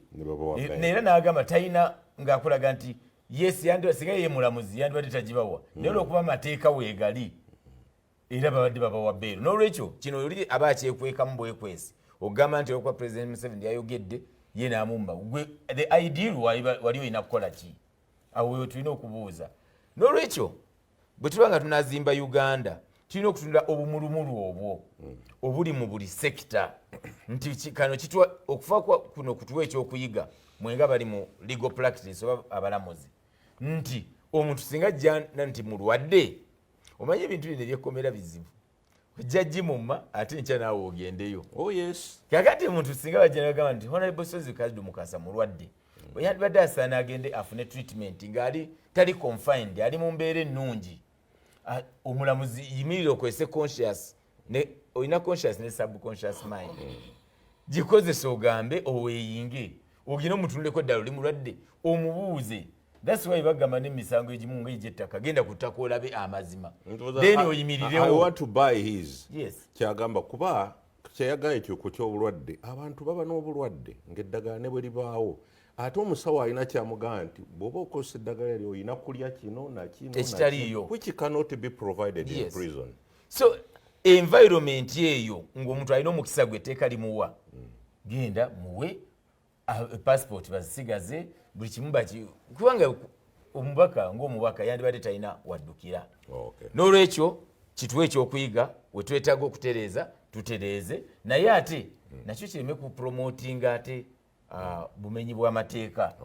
C: era n'agamba talina ng'akulaga nti yes singa ye mulamuzi yandibadde tagibawa naye olwokuba amateeka weegali era babadde babawa bbeeru n'olwekyo kino oli aba akyekwekamu bwekwesi ogamba nti okwa President Museveni yayogedde ye n'amumba the ideal wali olina kukola ki awo tulina okubuuza n'olwekyo bwe tuba nga tunazimba Uganda tulina okutunda obumulumulu obwo obuli mu buli sekita nti kano kitwa okufa kuno kutuwa ekyokuyiga mwenga bali mu legal practice oba abalamuzi nti omuntu singa ajja nti mulwadde omanye ebintu bino ebyekomera bizibu ojja gimumma ate nkya naawe ogendeyo kakati omuntu singa bajja nagamba nti Honorable Sozi Kaldu Mukasa mulwadde yandibadde asaana agende afune treatment ng'ali tali confined ali mu mbeera ennungi omulamuzi yimirire okwese conscious olina conscious ne subconscious mind gikozesa ogambe oweeyinge ogina omutunuleko eddala oli mulwadde omubuuze. That's why bagamba n'emisango egimu ng'egy'ettaka genda ku ttaka olabe amazima then oyimirirewo.
A: I want to buy his.
C: Yes.
A: Kyagamba kuba kyeyagala ekyuko ky'obulwadde abantu baba n'obulwadde ng'eddagala ne bwe libaawo ate omusawo alina kyamugamba nti bw'oba okozesa eddagala eryo olina kulya kino nakino
C: ekitaliyo
A: which cannot be provided in prison.
C: So environment eyo ng'omuntu alina omukisa gwe etteeka limuwa genda muwe passport bazisigaze buli kimu kubanga omubaka ng'omubaka yandibadde talina waddukira. N'olwekyo kituwe ekyokuyiga we twetaaga okutereeza tutereeze naye ate nakyo kireme ku promotinga ate bumenyi bw'amateeka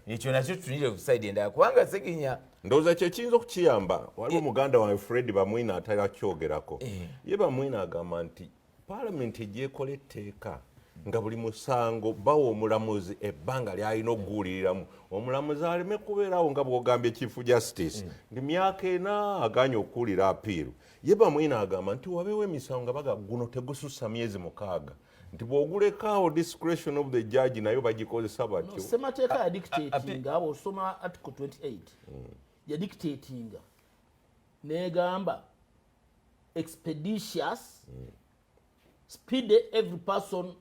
C: ekyo nakyo tutunire ku side endala kubanga Seginya
A: ndowooza kye kiyinza okukiyamba waliwo muganda wange Fred Bamwina atakyogerako ye Bamwina agamba nti paalamenti egyekola etteeka nga buli musango bawa omulamuzi ebbanga lyalina okuguuliriramu omulamuzi aleme kubeerawo nga bw'ogambye Chief Justice nti myaka ena aganye okuwulira apiiru. Ye Bamwina agamba nti wabeewo emisango nga baga guno tegusussa myezi 6 nti bw'ogulekaawo discretion of the judge nayo bagikozesa batyo.
D: Ssemateeka ya dictatinga abo osoma article 28 ya dictatinga negamba expeditious speedy every person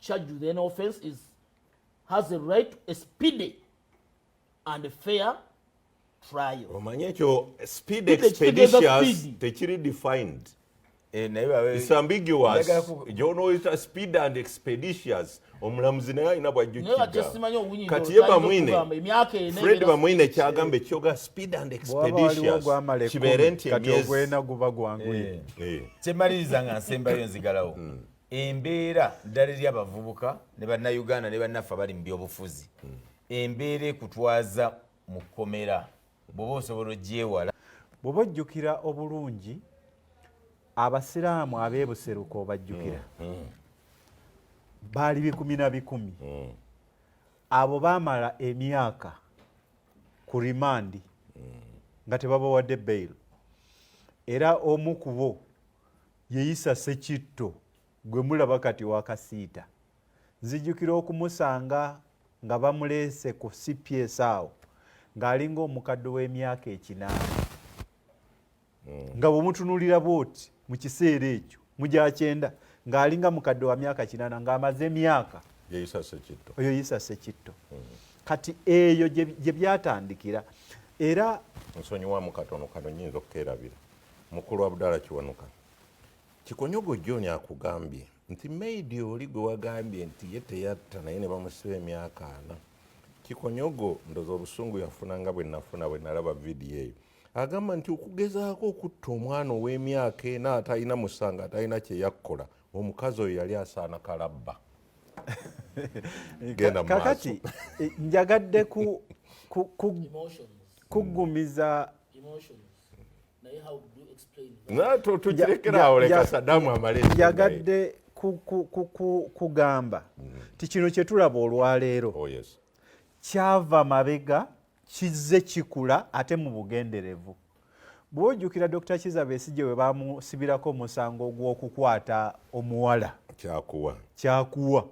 D: charged with any offense has a right to a speedy and fair trial.
A: Omanye ekyo speed expeditious tekiri defined. It's ambiguous. You know it's speed and expeditious. Omulamuzi naye alina bw'ajjukira. Kati ye Bamwine Fred Bamwine kyagambe kyoga speed and expeditious kibeere nti emyezi
B: ogwena guba gwanguye.
C: Kyemaliriza nga nsembayo nzigalawo embeera ddala eri abavubuka ne bannayuganda ne bannaffe abali mu byobufuzi embeera ekutwaza mu kkomera bw'oba osobola ogyewala.
B: Bw'oba ojjukira obulungi abasiraamu ab'ebuseruka obajjukira baali 10 abo baamala emyaka ku rimandi nga tebabawadde bail era omu ku bo yeyisa Ssekitto gwe mulaba kati wakasiita. Nzijjukira okumusanga nga bamuleese ku CPS awo ng'alinga omukadde w'emyaka 9 nga bw'omutunulira bw'oti mu kiseera ekyo mu gyakyenda ng'alinga mukadde wa myaka 8 ng'amaze emyaka oyo yisa Ssekitto. Kati eyo gye byatandikira era
A: nsonyiwamu katono kano nnyinza okukeerabira mukulu Abdallah Kiwanuka Kikonyogo John akugambye nti Meidi oli gwe wagambye nti ye teyatta naye ne bamusiba emyaka 4. Kikonyogo ndoza obusungu yafuna nga bwe nafuna bwe nalaba vidiyo eyo agamba nti okugezaako okutta omwana ow'emyaka 4 atalina musanga atalina kye yakkola omukazi oyo yali asaana kalabba.
B: Kakati njagadde kugumiza
A: tukirekerawo leka Sadamu amalezi
B: njagadde kugamba ti kino kye tulaba olwaleero kyava mabega kizze kikula ate mu bugenderevu. Bw'ojjukira Dr. Kizza Besigye we bamusibirako omusango gw'okukwata omuwala kyakuwa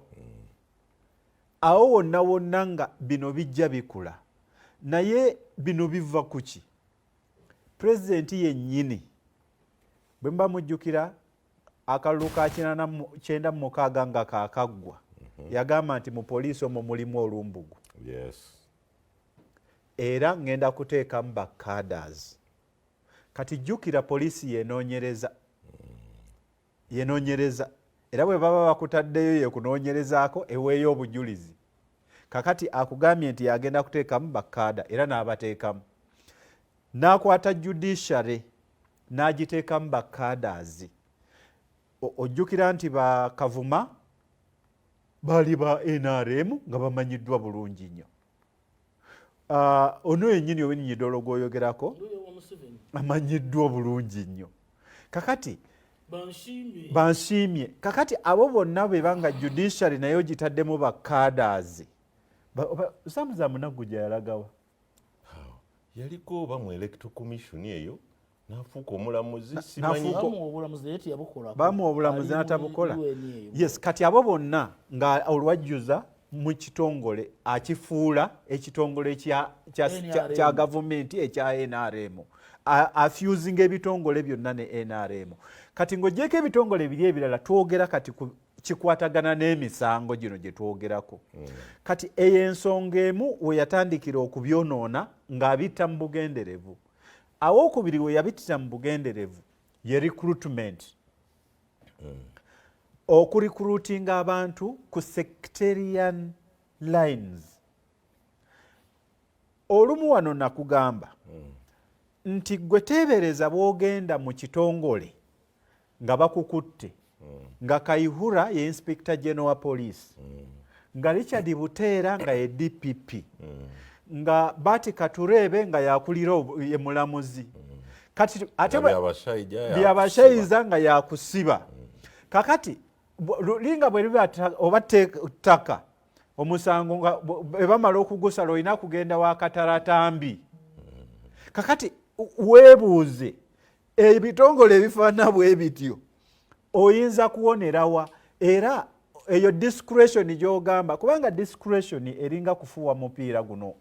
B: awo wonna wonna nga bino bijja bikula naye bino biva ku ki? Pulezidenti yennyini bwe mba mujjukira akalulu ka 96 nga kaakaggwa yagamba nti mu poliisi omwo mulimu olumbugu. Era ngenda kuteekamu bakaders. Kati jjukira poliisi yenoonyereza yenoonyereza era bwe baba bakutaddeyo yekunoonyerezaako eweeyo obujulizi. Kakati akugambye nti yagenda kuteekamu bakkaada era n'abateekamu, n'akwata judiciary n'agiteekamu bakkaadaazi. Ojjukira nti bakavuma baali ba NRM nga bamanyiddwa bulungi nnyo. Ono yennyini Owiny Dollo gw'oyogerako amanyiddwa bulungi nnyo. Kakati bansiimye. Kakati abo bonna bebanga judiciary nayo gitaddemu bakkaadaazi. Samuza Munaggu gye yalagawa
A: yaliko oba mu electoral commission eyo n'afuuka omulamuzi
B: bamuwa obulamuzi n'atabukola. Yes, kati abo bonna nga olwajjuza mu kitongole akifuula ekitongole kya gavumenti ekya NRM, afusing ebitongole byonna ne NRM. Kati ng'ogyeko ebitongole biri ebirala twogera kati kikwatagana n'emisango gino gye twogerako. Kati eyo ensonga emu we yatandikira okubyonoona ng'abitta mu bugenderevu. Awokubiri we yabittira mu bugenderevu ye recruitment. Okurecruitinga abantu ku sectarian lines. Olumu wano nakugamba nti gwe teebereza bw'ogenda mu kitongole nga bakukutte nga Kaihura ye Inspector General Police, nga Richard Buteera nga ye DPP, nga Bati Katurebe nga yakulira ye mulamuzi, kati ate byabashayiza nga yakusiba. Kakati linga bwe liba oba ttaka omusango nga bamala okugusala olina kugenda wa Kataratambi. Kakati weebuuze ebitongole ebifaana bwe bityo oyinza kuwonerawa? Era eyo discretion gy'ogamba, kubanga discretion eringa kufuwa mupiira guno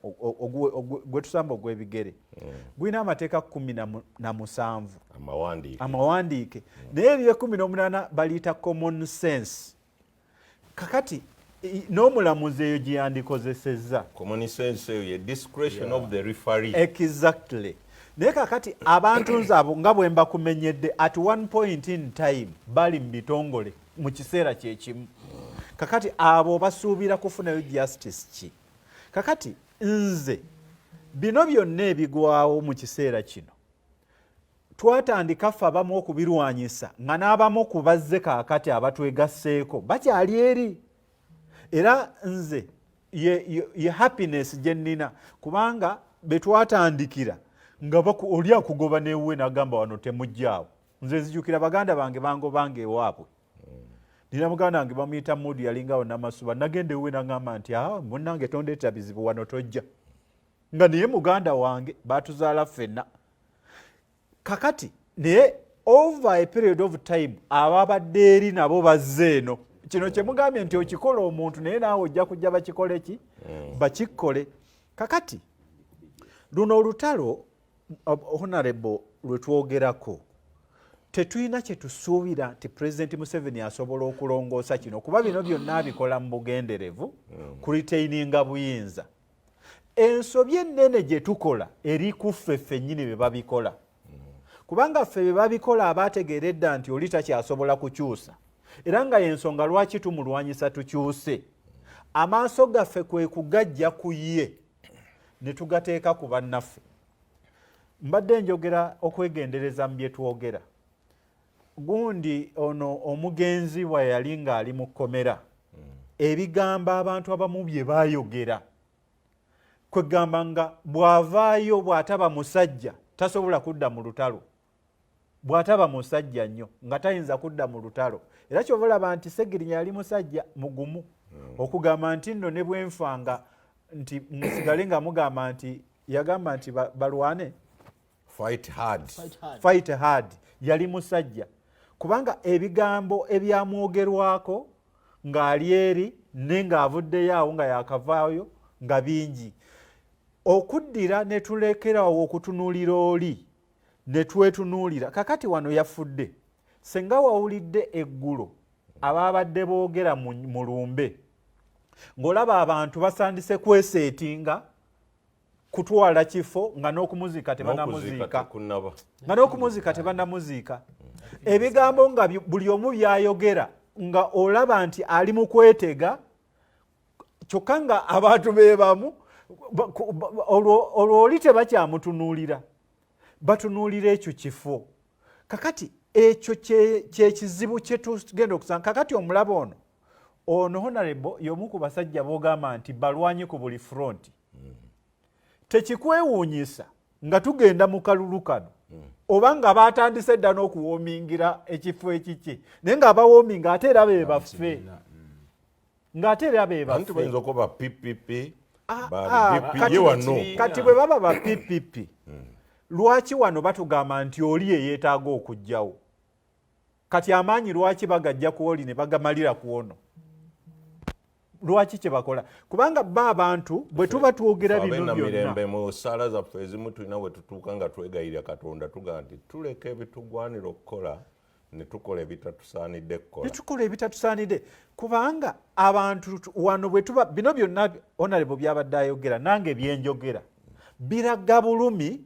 B: gwe tusamba ogw'ebigere gwina amateeka 17 amawandiike, naye eriyo 18 baliyita common sense. Kakati n'omulamuzi eyo gye yandikozesezza
A: common sense eyo ye discretion of the referee.
B: Exactly. Naye kakati abantu nzabo nga bwe mbakumenyedde at one point in time bali mu bitongole mu kiseera kyekimu. Kakati abo basuubira kufunayo justice ki? Kakati nze bino byonna ebigwawo mu kiseera kino twatandika ffe abamu okubirwanyisa nga n'abamu ku bazze kaakati abatwegasseeko bakyali eri. Era nze ye happiness gye nnina kubanga be twatandikira nga oli akugoba n'ewuwe n'agamba wano temujjaawo. Nze nzijukira baganda bange bangobanga ewaabwe. Nina muganda wange bamuyita Mudi yalingawo Namasuba, nagenda ewuwe n'agamba nti munnange tondeeta bizibu wano tojja. Nga naye muganda wange batuzaala ffenna. Kakati naye over a period of time ababadde eri nabo bazze eno. Kino kye mugambye nti okikola omuntu naye naawe ojja kujja bakikole ki? Bakikkole. Kakati luno olutalo honorable lwe twogerako tetulina kye tusuubira nti President Museveni asobola okulongoosa kino kuba bino byonna abikola mu bugenderevu ku retaininga buyinza. Ensobi ennene gye tukola eri ku ffe ffennyini be babikola. Kubanga ffe be babikola abaategeeredda nti oli takyasobola kukyusa era nga y'ensonga lwaki tumulwanyisa tukyuse. Amaaso gaffe kwe kugajja ku ye ne tugateeka ku bannaffe. Mbadde njogera okwegendereza mu bye twogera. Gundi ono omugenzi bwe yali ng'ali mu kkomera ebigamba abantu abamu bye baayogera kwegamba nga bw'avaayo bw'ataba musajja tasobola kudda mu lutalo, bw'ataba musajja nnyo nga tayinza kudda mu lutalo. Era kyova olaba nti Ssegirinya yali musajja mugumu okugamba nti nno ne bwenfanga nti musigale nga mugamba nti yagamba nti balwane fight hard. Yali musajja kubanga ebigambo ebyamwogerwako ng'ali eri ne ng'avuddeyo awo nga yakavaayo nga bingi. Okuddira ne tulekerawo okutunuulira oli ne twetunuulira. Kakati wano yafudde. Senga wawulidde eggulo abaabadde boogera mu lumbe ng'olaba abantu basandise kweseetinga kutwala kifo nga n'okumuziika tebanamuziika nga n'okumuziika tebanamuziika ebigambo nga buli omu byayogera nga olaba nti ali mu kwetega kyokka nga abantu beebamu olwo oli tebakyamutunuulira batunuulira ekyo kifo kakati ekyo kyekizibu kyetugenda okusanga kakati omulaba ono honorable y'omu ku basajja boogamba nti balwanyi ku buli front tekikwewuunyisa nga tugenda mu kalulu kano oba nga batandise dda n'okuwoomingira ekifo ekiki naye nga abawoominga ate era be baffe ng'ate era be baffe kati bwe baba ba PPP lwaki wano batugamba nti oli yeetaaga okujjawo kati amaanyi lwaki bagajja ku oli ne bagamalira ku ono lwaki kye bakola kubanga ba abantu bwe tuba twogera bino
A: byonna mu ssaala zaffe ezimu tulina bwe tutuuka nga twegayirira Katonda tugaa nti tuleka ebitugwanira okukola ne tukola ebitatusaanidde kukola
B: netukola ebitatusaanidde kubanga abantu wano bwe tuba bino byonna honorable byabadde ayogera nange byenjogera biraga bulumi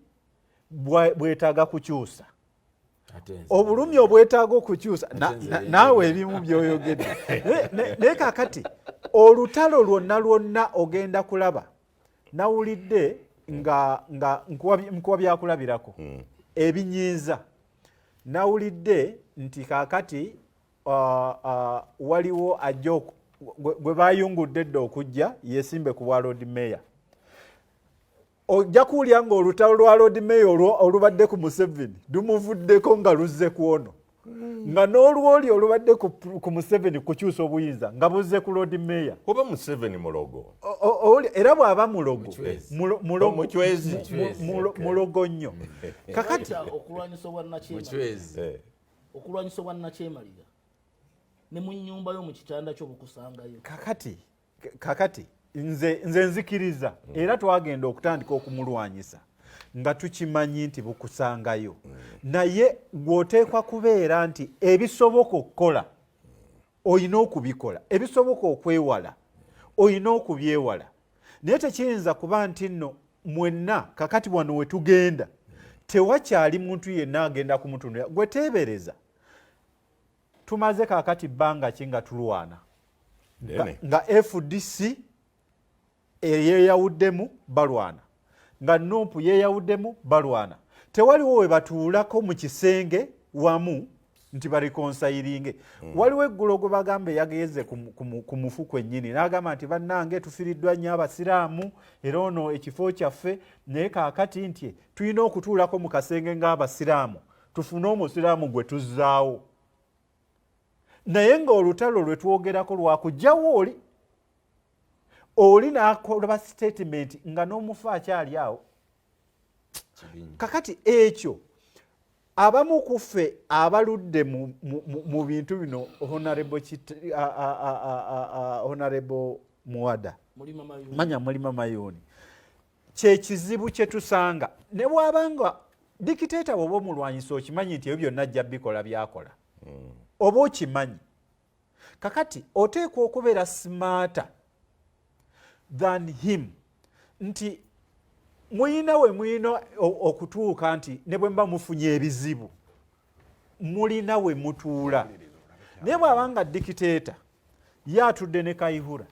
B: bwetaaga kukyusa obulumi obwetaaga okukyusa naawe ebimu byoyogedde naye kakati olutalo lwonna ogenda kulaba nawulidde nga nkuwa byakulabirako ebinyiiza nawulidde nti kakati waliwo ajja gwe bayungudde dde okujja yesimbe ku bwa Lord Mayor ojja kuwulira ng'olutalo lwa Lord Mayor olubadde ku Museveni lumuvuddeko nga luzze ku ono nga n'olwoli olubadde ku Museveni kukyusa obuyinza nga buzze ku Lord Mayor
A: oba Museveni mulogo
B: era bw'aba mulogo mulogo nnyo kakati
D: okulwanyisa obwannakyemalira ne mu nnyumba yo mu kitanda kyo bukusangayo
B: kakati nze nzikiriza era twagenda okutandika okumulwanyisa nga tukimanyi nti bukusangayo naye gwoteekwa kubeera nti ebisoboka okukola olina okubikola ebisoboka okwewala olina okubyewala naye tekiyinza kuba nti nno mwenna kakati wano we tugenda tewakyali muntu yenna agenda kumutunulira gwe teebereza tumaze kakati bbanga ki nga tulwana nga FDC yeeyawuddemu balwana nga Nuupu yeeyawuddemu balwana tewaliwo we batuulako mu kisenge wamu nti barikonsayiringe waliwo eggulo gwe bagamba yageze ku mufu kwennyini n'agamba nti bannange tufiriddwa nnyo abasiraamu era ono ekifo kyaffe naye kaakati nti tulina okutuulako mu kasenge ng'abasiraamu tufune omusiraamu gwe tuzzaawo naye ng'olutalo lwe twogerako lwakugjawo oli n'akola statement nga n'omufu akyali awo kakati ekyo abamu ku ffe abaludde mu bintu bino honorable Muwada manya Mulima Mayoni kyekizibu kye tusanga ne bwabanga dikiteeta bw'oba omulwanyisa okimanyi nti ebyo byonna ajja bikola byakola oba okimanyi kakati oteekwa okubeera smarter than him nti muyina we muyina okutuuka nti ne bwe mba mufunye ebizibu mulina we mutuula naye bw'abanga dikiteeta yatudde ne Kayihura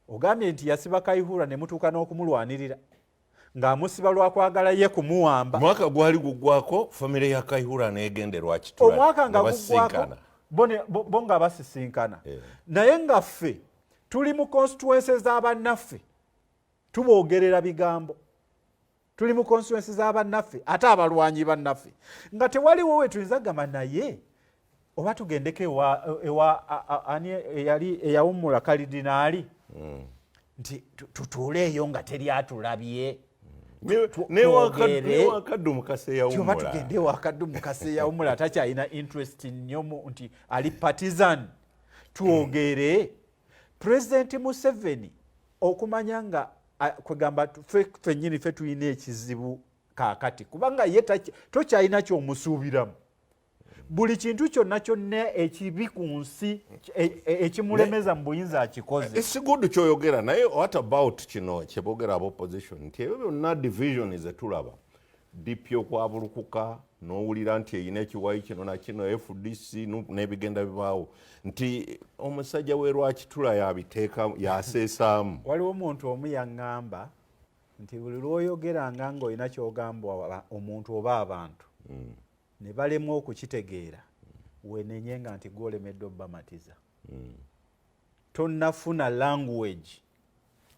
B: ogambye nti yasiba Kayihura ne mutuuka n'okumulwanirira ng'amusiba lwakwagala ye kumuwamba
A: omwaka gwali gugwako famire ya Kayihura neegenderwa kitula
B: omwaka nga gugwako bo nga basisinkana naye nga ffe tuli mu constituencies z'abannaffe tuboogerera bigambo tuli mu constituencies z'abannaffe ate abalwanyi bannaffe nga tewaliwo we tuyinza gamba naye oba tugendeko eyali eyawummula kalidinaali nti tutuuleeyo nga teri atulabye
A: newakaddu mukase eyawummula
B: tugende wakaddu mukase eyawummula takyalina interest nnyo nti ali partisan twogere President Museveni okumanya nga kwegamba ffennyini ffe tulina ekizibu kaakati kubanga ye tokyalina kyomusuubiramu buli kintu kyonna kyonna ekibi ku nsi ekimulemeza mu buyinza akikoze.
A: Esigudu kyoyogera naye what about kino kyeboogera opposition nti ebyo byonna division zetulaba DP okwabulukuka n'owulira nti eyina ekiwayi kino na kino FDC n'ebigenda bibaawo nti omusajja we Lwakitula yabiteeka yaseesaamu.
B: Waliwo omuntu omu yaŋŋamba nti buli lw'oyogeranga ng'olina ky'ogamba omuntu oba abantu ne balemwa okukitegeera wenenyenga nti gw'olemedde obbamatiza. Tonnafuna language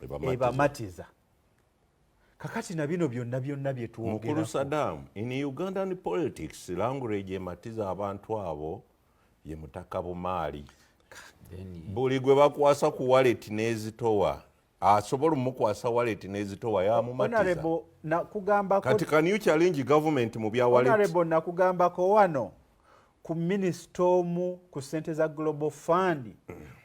B: ebamatiza. Kakati na bino byonna bye twogera.
A: Mukulu Saddam, in Ugandan politics language ematiza abantu abo ye Mutaka Bumaali. Buli gwe bakwasa ku wallet n'ezitowa asobola mukwasa wallet n'ezitowa yamumatiza.
B: Honorable nakugambako
A: kati can you challenge government mu bya wallet?
B: Honorable nakugambako wano ku ministomu ku sente za Global Fund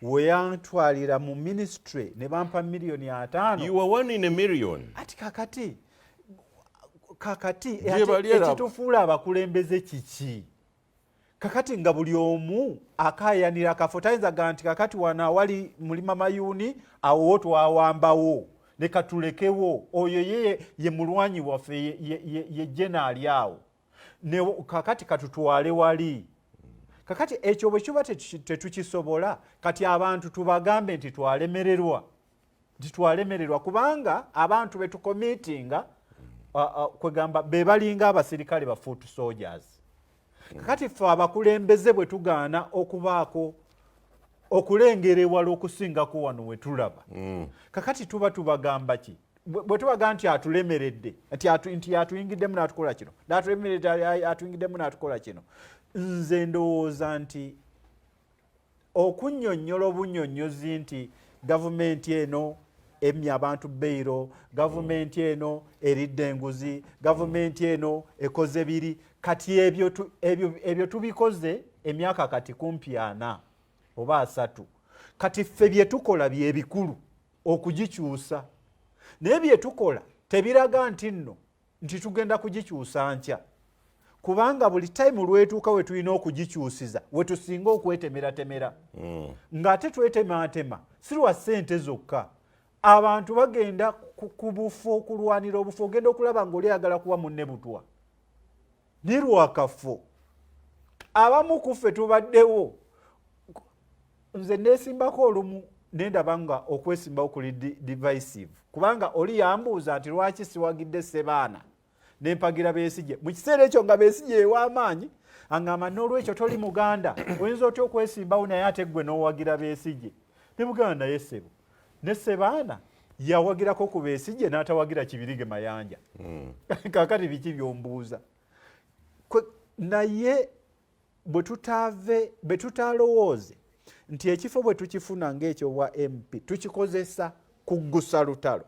B: we yantwalira mu ministry ne bampa $5,000,000.
A: You were 1 in a million.
B: Ati kakati ekitufuula abakulembeze kiki? Kakati nga buli omu akayanira akafo tayinza nti kakati wana awali mulima mayuni awo twawambawo ne katulekewo oyo ye mulwanyi waffe ye jenaali awo ne kakati katutwale wali. Kakati ekyo bwe kiba tetukisobola kati abantu tubagambe nti twalemererwa kubanga abantu betukomitinga kwegamba be balinga abasirikale ba foot soldiers. Kakati ffe abakulembeze bwe tugaana okubaako okulengera ewala okusingako wano we tulaba. Kakati tuba tubagamba ki? Bwe tubaga nti atulemeredde nti atuyingiddemu n'atukola kino n'atulemeredde atuyingiddemu n'atukola kino. Nze ndowooza nti okunnyonnyola obunnyonnyozi nti gavumenti eno emya abantu bbeiro, gavumenti eno eridde enguzi, gavumenti eno ekoze biri, kati ebyo tubikoze emyaka kati kumpi 4 oba 3. Kati ffe bye tukola bye bikulu okugikyusa. Naye bye tukola tebiraga nti tugenda kugikyusa nkya. Kubanga buli time lwetuuka we tulina okugikyusiza we tusinga okwetemeratemera. Ng'ate twetematema si lwa ssente zokka. Abantu bagenda ku bufo okulwanira obufo ogenda okulaba ng'oli ayagala kuwa munne butwa. Ni lwakafo. Abamu ku ffe tubaddewo. Nze neesimbako olumu nendaba nga okwesimbawo kuli divisive. Kubanga oli yambuuza nti lwaki siwagidde Ssebaana nempagira Besigye. Mu kiseera ekyo nga Besigye ew'amaanyi aŋŋamba n'olwekyo toli Muganda oyinza otya okwesimbawo naye ate ggwe n'owagira Besigye. Ne Buganda naye ssebo ne Ssebaana yawagirako ku Besigye n'atawagira Kibirige Mayanja. Kakati biki byombuuza? Naye bwe tutalowooze nti ekifo bwe tukifuna ng'ekyo bwa MP tukikozesa kuggusa lutalo.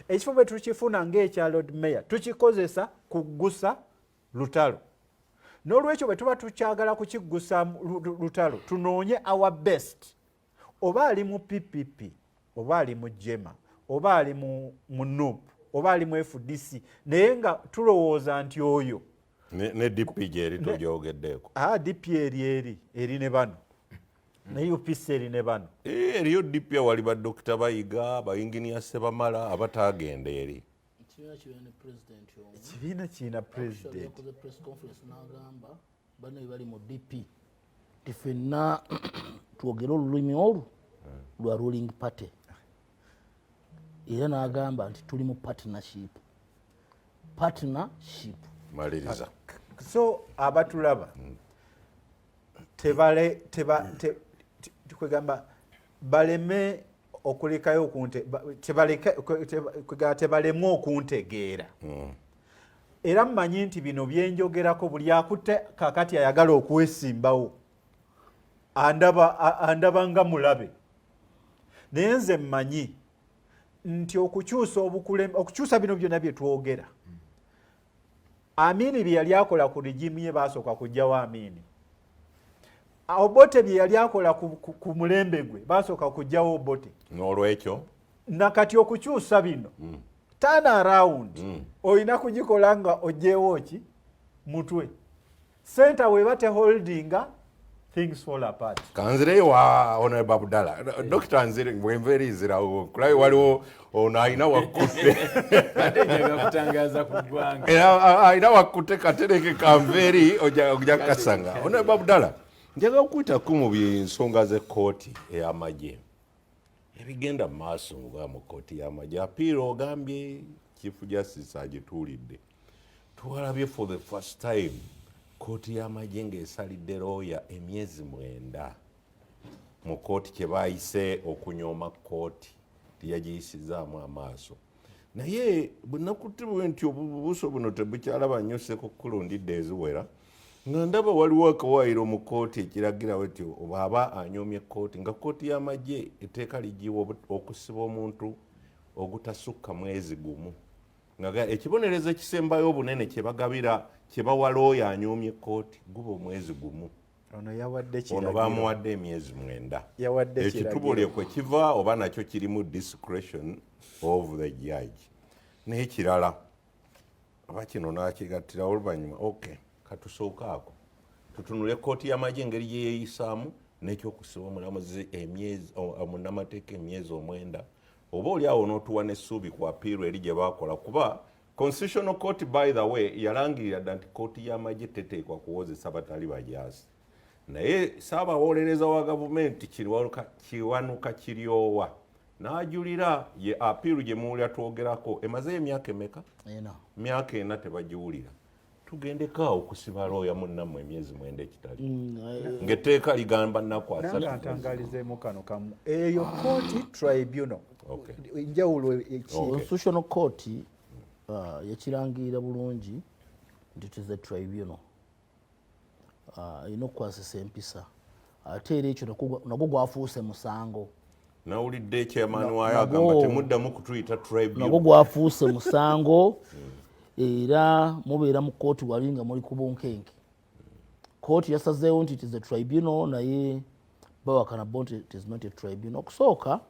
B: Ekifo bwe tukifuna ng'ekya Lord Mayor tukikozesa kuggusa lutalo. N'olwekyo bwe tuba tukyagala kukiggusa lutalo tunoonye our best. Oba ali mu PPP, oba ali mu Jema, oba ali mu NUP, oba ali mu FDC, naye nga tulowooza nti oyo
A: ne DP gyeri togyogeddeeko.
B: DP eri ne bano. Ne UPC eri ne bano.
A: Eriyo DP wali ba Dr. Bayiga, ba Engineer Sebamala abatagenda eri.
B: Ekibiina kirina president.
D: Press conference n'agamba bano bali mu DP. Ffenna twogera olulimi olwo lwa ruling party. Era n'agamba nti tuli mu partnership.
A: Maliriza.
B: So abatulaba kwegamba baleme okulekayo tebalemwa okuntegeera. Era mmanyi nti bino byenjogerako buli akutte kakati ayagala okwesimbawo andaba nga mulabe. Naye nze mmanyi nti okukyusa bino byonna bye twogera. Amini bye yali akola ku regimu ye baasooka kujjawo Amini. Obote bye yali akola ku mulembe gwe baasooka kujjawo Obote.
A: N'olwekyo
B: nakati okukyusa bino turn around olina kugikola nga ogyewo ki mutwe. center weba te holdinga things fall apart.
A: Kanzire wa Honorable Abdallah. Dr. Nzire bwemverizira kulai waliwo ono ayina wakutte.
C: Atenga kutangaza ku ggwanga.
A: Ayina wakutte katereke kanveri oja kasanga. Honorable Abdallah. Njaga okuyita ku mu byensonga z'ekkooti ey'amagye. Ebigenda mu maaso mu kkooti y'amagye. Appeal ogambye Chief Justice agituulidde. Tuwalabye for the first time kkooti y'amagye ng'esalidde looya emyezi 9 mu kkooti kye baayise okunyooma kkooti tiyagiyisizaamu amaaso. Naye bwenakutibwe nti obubuuso buno tebukyalaba nnyo Ssekukkulundidde eziwera nga ndaba waliwo akawaayiro mu kkooti ekiragirawo nti bw'aba anyoomye kkooti nga kkooti y'amagye etteeka ligiwa okusiba omuntu ogutasukka mwezi gumu. Nga ekibonerezo ekisembayo obunene kye bagabira kye bawa looya anyoomye kkooti guba omwezi gumu. Ono bamuwadde emyezi 9. Ekitubulye kwe kiva oba nakyo kirimu discretion of the judge. N'ekirala oba kino n'akigattira oluvannyuma okay katusooka ako tutunule kkooti y'amagye engeri gye yeeyisaamu n'ekyokusiba omulamuzi munnamateeka emyezi 9 oba oli awo n'otuwa n'essuubi ku apiiru eri gye baakola kuba Constitutional Court by the way yalangirira dda nti kkooti y'amagye teteekwa kuwozesa batali bajaasi. Naye Ssaabawolereza wa gavumenti Kiwanuka Kiryowa n'ajulira ye apiiru gye muwulira twogerako emazeyo emyaka emeka? Myaka 4 tebagiwulira. Tugendekaawo okusiba looya munnammwe emyezi 9 ekitali. Ng'etteeka ligamba nnaku 3.
B: Nanga ntangalizeemu kano kamu. Eyo kkooti tribunal. Enjawulo
D: Constitutional Court yakirangirira bulungi nti it is a tribunal. Erina okukwasisa empisa. Ate era ekyo nagwo gwafuuse musango.
A: Nawulidde ekyamaani waayo agamba temuddamu kutuyita tribunal.
D: Nagwo gwafuuse musango. Era mubeera mu kkooti wali nga muli ku bunkenke. Kkooti yasazeewo nti it is a tribunal naye bawakana bo nti it is not a tribunal. Okusooka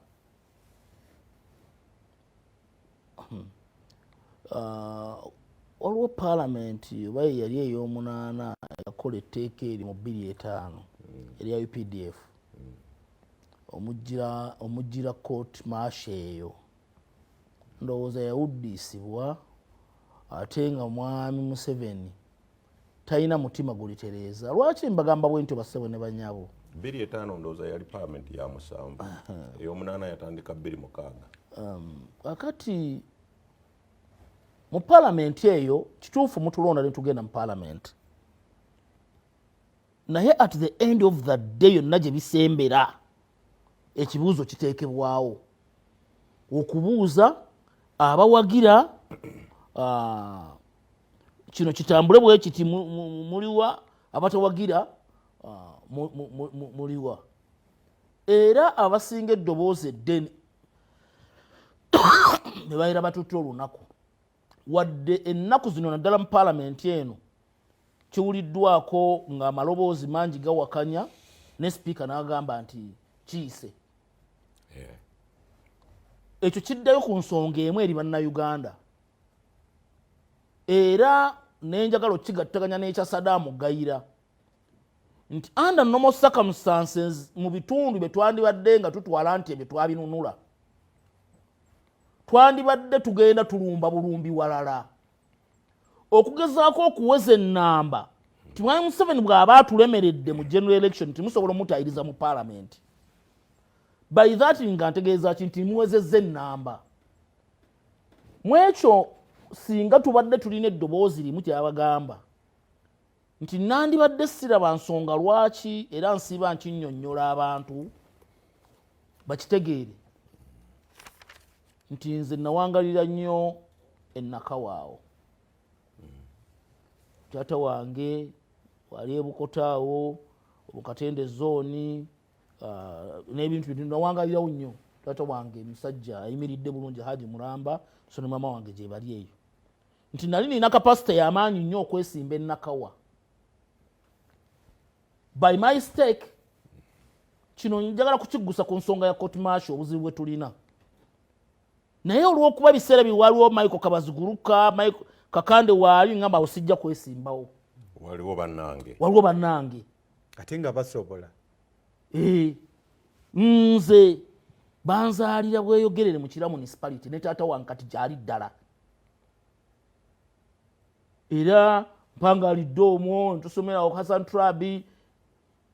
D: waliwo paalamenti oba yali ey'omunaana yakola etteeka eri mu 2005 erya UPDF omujjira court marsh eyo ndowooza yawuddisibwa ate nga mwami Museveni talina mutima gulitereeza. Lwaki mbagamba bwe ntyo bassebo ne banyabo?
A: 2005 ndowooza yali paalamenti ya 7 ey'omunaana yatandika 2006.
D: Akati mu paalamenti eyo kituufu mutulonda ne tugenda mu paalamenti naye at the end of the day yonna gye bisembera ekibuuzo kiteekebwawo okubuuza abawagira kino kitambule bwe kiti muliwa abatawagira muliwa era abasinga eddoboozi eddene ne bayira batutte olunaku wadde ennaku zino naddala mu paalamenti eno kiwuliddwako ng'amaloboozi mangi gawakanya ne sipiika n'agamba nti kiyise. Ekyo kiddayo ku nsonga emu eri bannayuganda era n'enjagala okigattaganya n'ekya Saddam Gayira nti under normal circumstances mu bitundu bye twandibadde nga tutwala nti ebyo twabinunula twandibadde tugenda tulumba bulumbi walala okugezaako okuweza ennamba nti mwami Museveni bw'aba atulemeredde mu general election timusobola omutayiriza mu paalamenti by that nga ntegeeza ki nti muwezezza ennamba mu ekyo singa tubadde tulina eddoboozi limu kyabagamba nti nandibadde siraba nsonga lwaki era nsiba nkinnyonnyola abantu bakitegeere nti nze nawangalira nnyo ennakawaawo taata wange wali ebukotaawo obukatende zooni n'ebintu bintu nawangalirawo nnyo taata wange musajja ayimiridde bulungi Haji Mulamba so ne mama wange gye bali eyo nti nali nina kapasite y'amaanyi nnyo okwesimba ennakawa by my stake kino njagala kukiggusa ku nsonga ya court martial obuzibu bwe tulina naye olw'okuba biseera biwaliwo Michael Kabaziguruka Michael Kakande waali ngamba osijja kwesimbawo waliwo bannange
B: ate nga basobola
D: nze banzaalira bweyogerere mu Kira municipality ne taata wange kati gyali ddala era mpangalidde omwo ntusomerawo Hassan Trabi.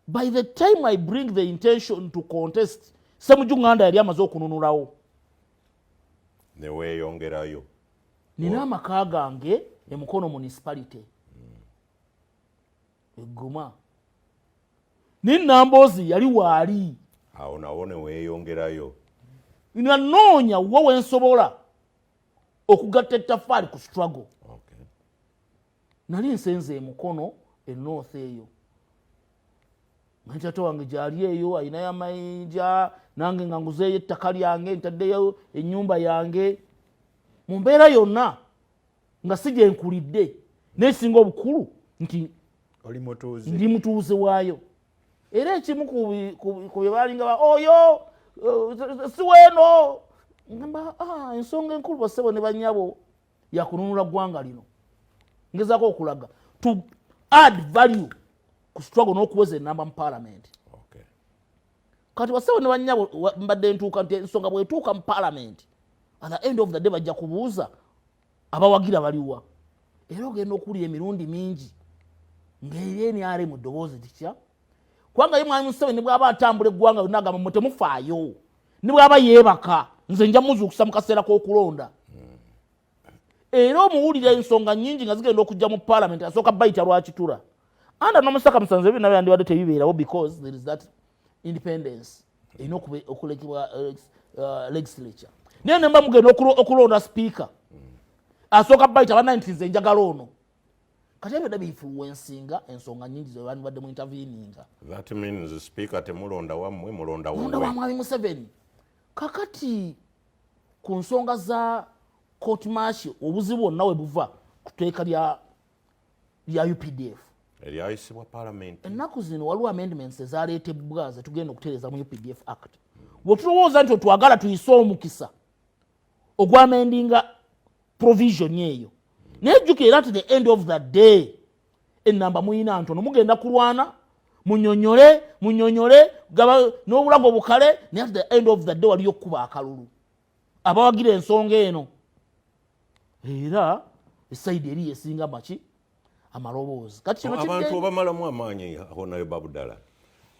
D: By the time I bring the intention to contest Ssemujju yali amaze okununulawo
A: neweeyongerayo
D: nina amaka gange Mukono municipality Egguma Namboozi yali waali
A: awo nawo neweeyongerayo
D: nanoonya wa wensobola okugatta ettaffaali ku struggle. Nali nsenze Mukono North eyo taata wange gyali eyo ayinayo amayinja nange nga nguzeeyo ettaka lyange ntaddeyo ennyumba yange mu mbeera yonna nga si gye nkulidde neesinga obukulu nti ndi mutuuze waayo. Era ekimu ku bye baalinga oyo si weeno ngamba ensonga enkulu bassebo ne bannyabo yakununula ggwanga lino ngezaako okulaga to add value ku struggle n'okuweza enamba mu parliament. Kati bassebo ne bannyabo mbadde ntuuka nti ensonga bw'etuuka mu parliament at the end of the day bajja kubuuza abawagira baliwa era ogenda okuwulira emirundi mingi ng'eri mu ddoboozi litya kubanga ye Mwami Museveni ne bw'aba atambula eggwanga lyonna agamba mmwe temufaayo ne bw'aba yeebaka nze nja muzuukusa mu kaseera k'okulonda. Era omuwulira ensonga nnyingi nga zigenda okujja mu parliament asooka bayita lwakitula anda n'omusaka musanze ebyo nabyo yandibadde tebibeerawo because there is that independence erina okulekebwa legislature. Naye ne mba mugenda okulonda speaker asooka bayita banna nti nze njagala ono kati ebyo bifluencinga ensonga nnyingi ze bandibadde mu interveninga.
A: That means the speaker temulonda wammwe mulonda
D: wa Mwami Museveni. Kakati ku nsonga za court martial obuzibu bwonna we buva ku tteeka lya UPDF
A: eryayisibwa parliament.
D: Ennaku zino waliwo amendments ezaleetebwa ze tugenda okutereeza mu UPDF Act. Bwe tulowooza nti twagala tuyise omukisa ogwamendinga provision eyo naye jjukira at the end of the day ennamba muyina ntono mugenda kulwana munyonyole gaba n'obulago bukale naye at the end of the day waliyo okuba akalulu abawagira ensonga eno era esaidi eri esinga maki amaloboozi. Kati kino
A: abantu obamalamu amaanyi honayo Babudala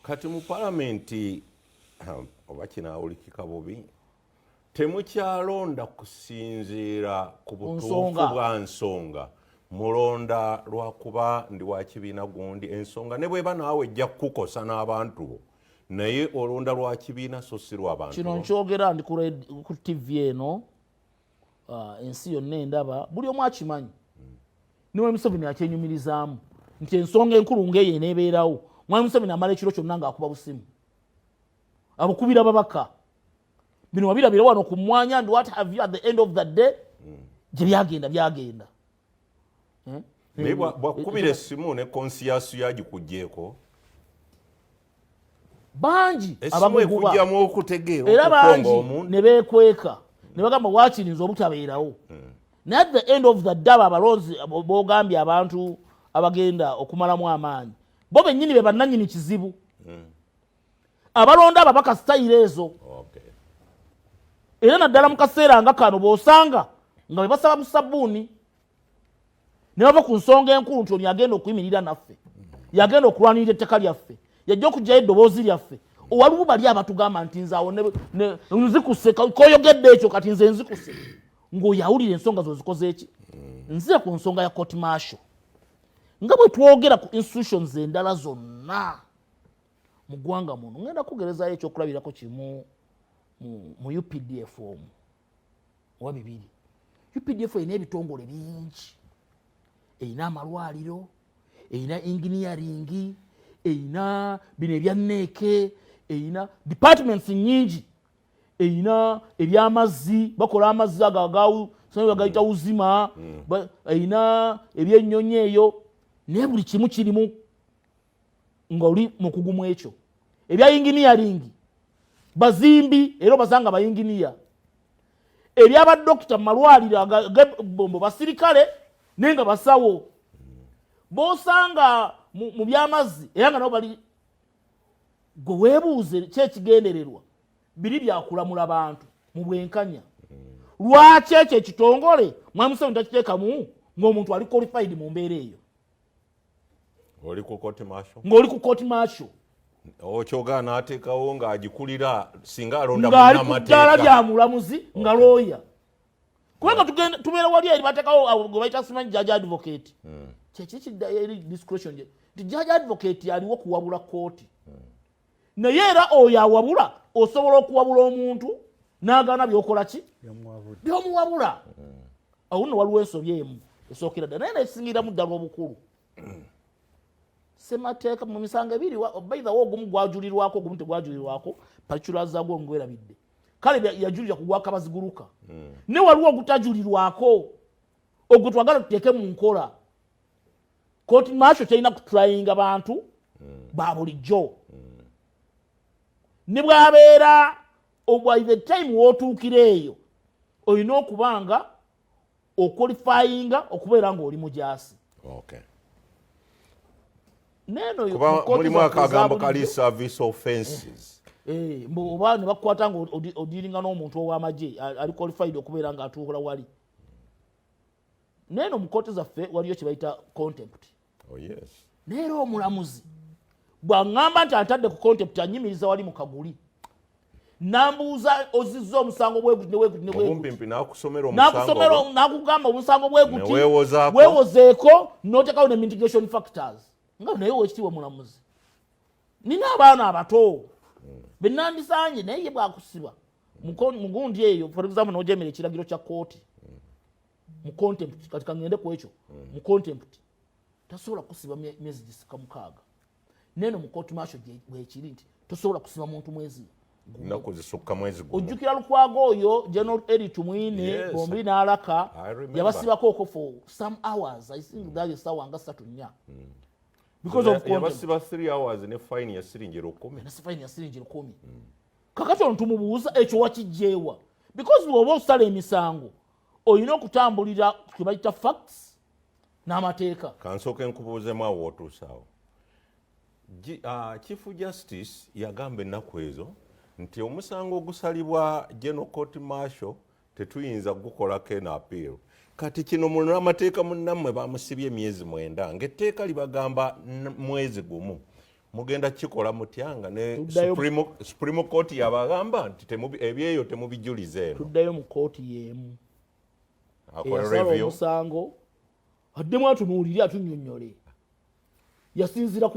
A: kati mu palamenti oba kinaawulikika bubi temukyalonda kusinziira ku butuufu bwa nsonga mulonda lwakuba ndi wa kibiina gundi ensonga ne bweba naawe ejja kukosa n'abantu bo naye olonda lwa kibiina so si lw'abantu.
D: Kino nkyogera ndi ku TV eno ensi yonna endaba buli omu akimanyi niwe Museveni akyenyumirizaamu nti ensonga enkulu ng'eyo eneebeerawo Mwami Museveni amala ekiro kyonna ng'akuba busimu abukubira babaka bino wabirabira wano ku mwanya and what have you at the end of the day gye byagenda
A: naye bwakubira essimu ne konsiyasu yagikugyeko
D: bangi
A: ekujjamu okutegeera
D: era bangi ne beekweka ne bagamba wakirinza obutabeerawo naye at the end of the day abalonzi boogambye abantu abagenda okumalamu amaanyi bo bennyini be bannannyini kizibu abalonda ababaka sitayiro ezo. Era naddala mu kaseera nga kano bw'osanga nga bebasaba mu sabbuuni ne bava ku nsonga enkulu nti ono yagenda okuyimirira naffe yagenda okulwanirira ettaka lyaffe yajja okuggyayo eddoboozi lyaffe waliwo bali abatugamba nti nze awo nzikuse koyogedde ekyo kati nze nzikuse ng'oyo awulira ensonga zo zikoze eki. Nzira ku nsonga ya court martial nga bwe twogera ku institutions endala zonna mu ggwanga muno ngenda kugerezayo ekyokulabirako kimu mu UPDF omwo oba bibiri. UPDF erina ebitongole bingi, erina amalwaliro, erina engineering, erina bino ebya NEC, erina departments nyingi, erina ebyamazzi bakola amazzi bagayita uzima, erina ebyennyonyi eyo, naye buli kimu kirimu nga oli mu kugumu ekyo. Ebya engineering bazimbi era basanga bayinginiya, ebyabadokita mu malwaliro ag'ebbombo basirikale naye nga basawo. bosanga mu byamazzi era nga nabo bali gwe weebuuze kyekigendererwa biri byakulamula bantu mu bwenkanya lwaki ekyo ekitongole mwamusoni takiteekamu ng'omuntu ali qualified mu mbeera eyo
A: oli ku court martial
D: ng'oli ku court martial
A: okyogaa n'ateekawo ng'agikulira singa alonda
D: ng'ali ku ddaala
A: munnamateeka
D: lya mulamuzi nga looya kubanga tubeera wali eri bateekawo gwe bayita simanyi judge advocate kyekikidda eri discretion gye nti judge advocate aliwo kuwabula kooti naye era oyo awabula osobola okuwabula omuntu n'agaana byokola ki byomuwabula awo nno waliwo ensobi emu esookera ddala naye nekisingiiramu ddala obukulu semateeka mu misango ebiri baithawo ogumu gwajulirwako ogumu tegwajulirwako particulars zaagwo ngwerabidde kale yajulira ku gwakabaziguruka ne waliwo ogutajulirwako ogwo twagala tuteeke mu nkola kooti maasho terina kutrayinga bantu ba bulijjo ne bwabeera by the time wootuukira eyo olina okubanga okwalifayinga okubeera ng'oli mujaasi neno
A: mulimu akagambo kali service offenses
D: oba ne bakukwata nga odiringa n'omuntu ow'amagye ali qualified okubeera ng'atuukula wali neno mu kooti zaffe waliyo kye bayita contempt neera omulamuzi bw'aŋŋamba nti antadde ku contempt anyimiriza wali mu kaguli nambuuza ozizza omusango
A: bweguti
D: nakugamba omusango bweguti weewozeeko n'oteekawo ne mitigation factors nga naye wekitiibwa mulamuzi nina abaana abato benandisanje naye ye bwakusiba mugundi eyo for example n'ojemera ekiragiro kya kooti mu contempt kati kangende ku ekyo mu contempt tasobola kusiba myezi 6 neno mu court martial bwekiri nti tosobola kusiba muntu mwezi
A: nnaku zisukka mwezi gumu
D: ojjukira lukwago oyo general edit mwine bombi n'alaka yabasibako oko for some hours I think that is sawa nga 3-4 because of contempt
A: yabasiba 3 hours ne fine ya siringi 10
D: na fine ya siringi 10 kakati ono tumubuuza ekyo wakijjeewa because bw'oba osala emisango olina okutambulira kwe bayita facts n'amateeka
A: kansooke nkubuuzemu awo otuusaawo chief justice yagamba ennaku ezo nti omusango ogusalibwa general court martial tetuyinza gukolako en appeal kati kino munnamateeka munnammwe bamusibye emyezi 9 ng'etteeka libagamba mwezi gumu mugenda kikola mutyanga ne supreme court yabagamba nti ebyeyo temubijuliza eno
D: tuddayo mu kooti y'emu eyasala omusango addemu atunuulire atunnyonnyole yasinzira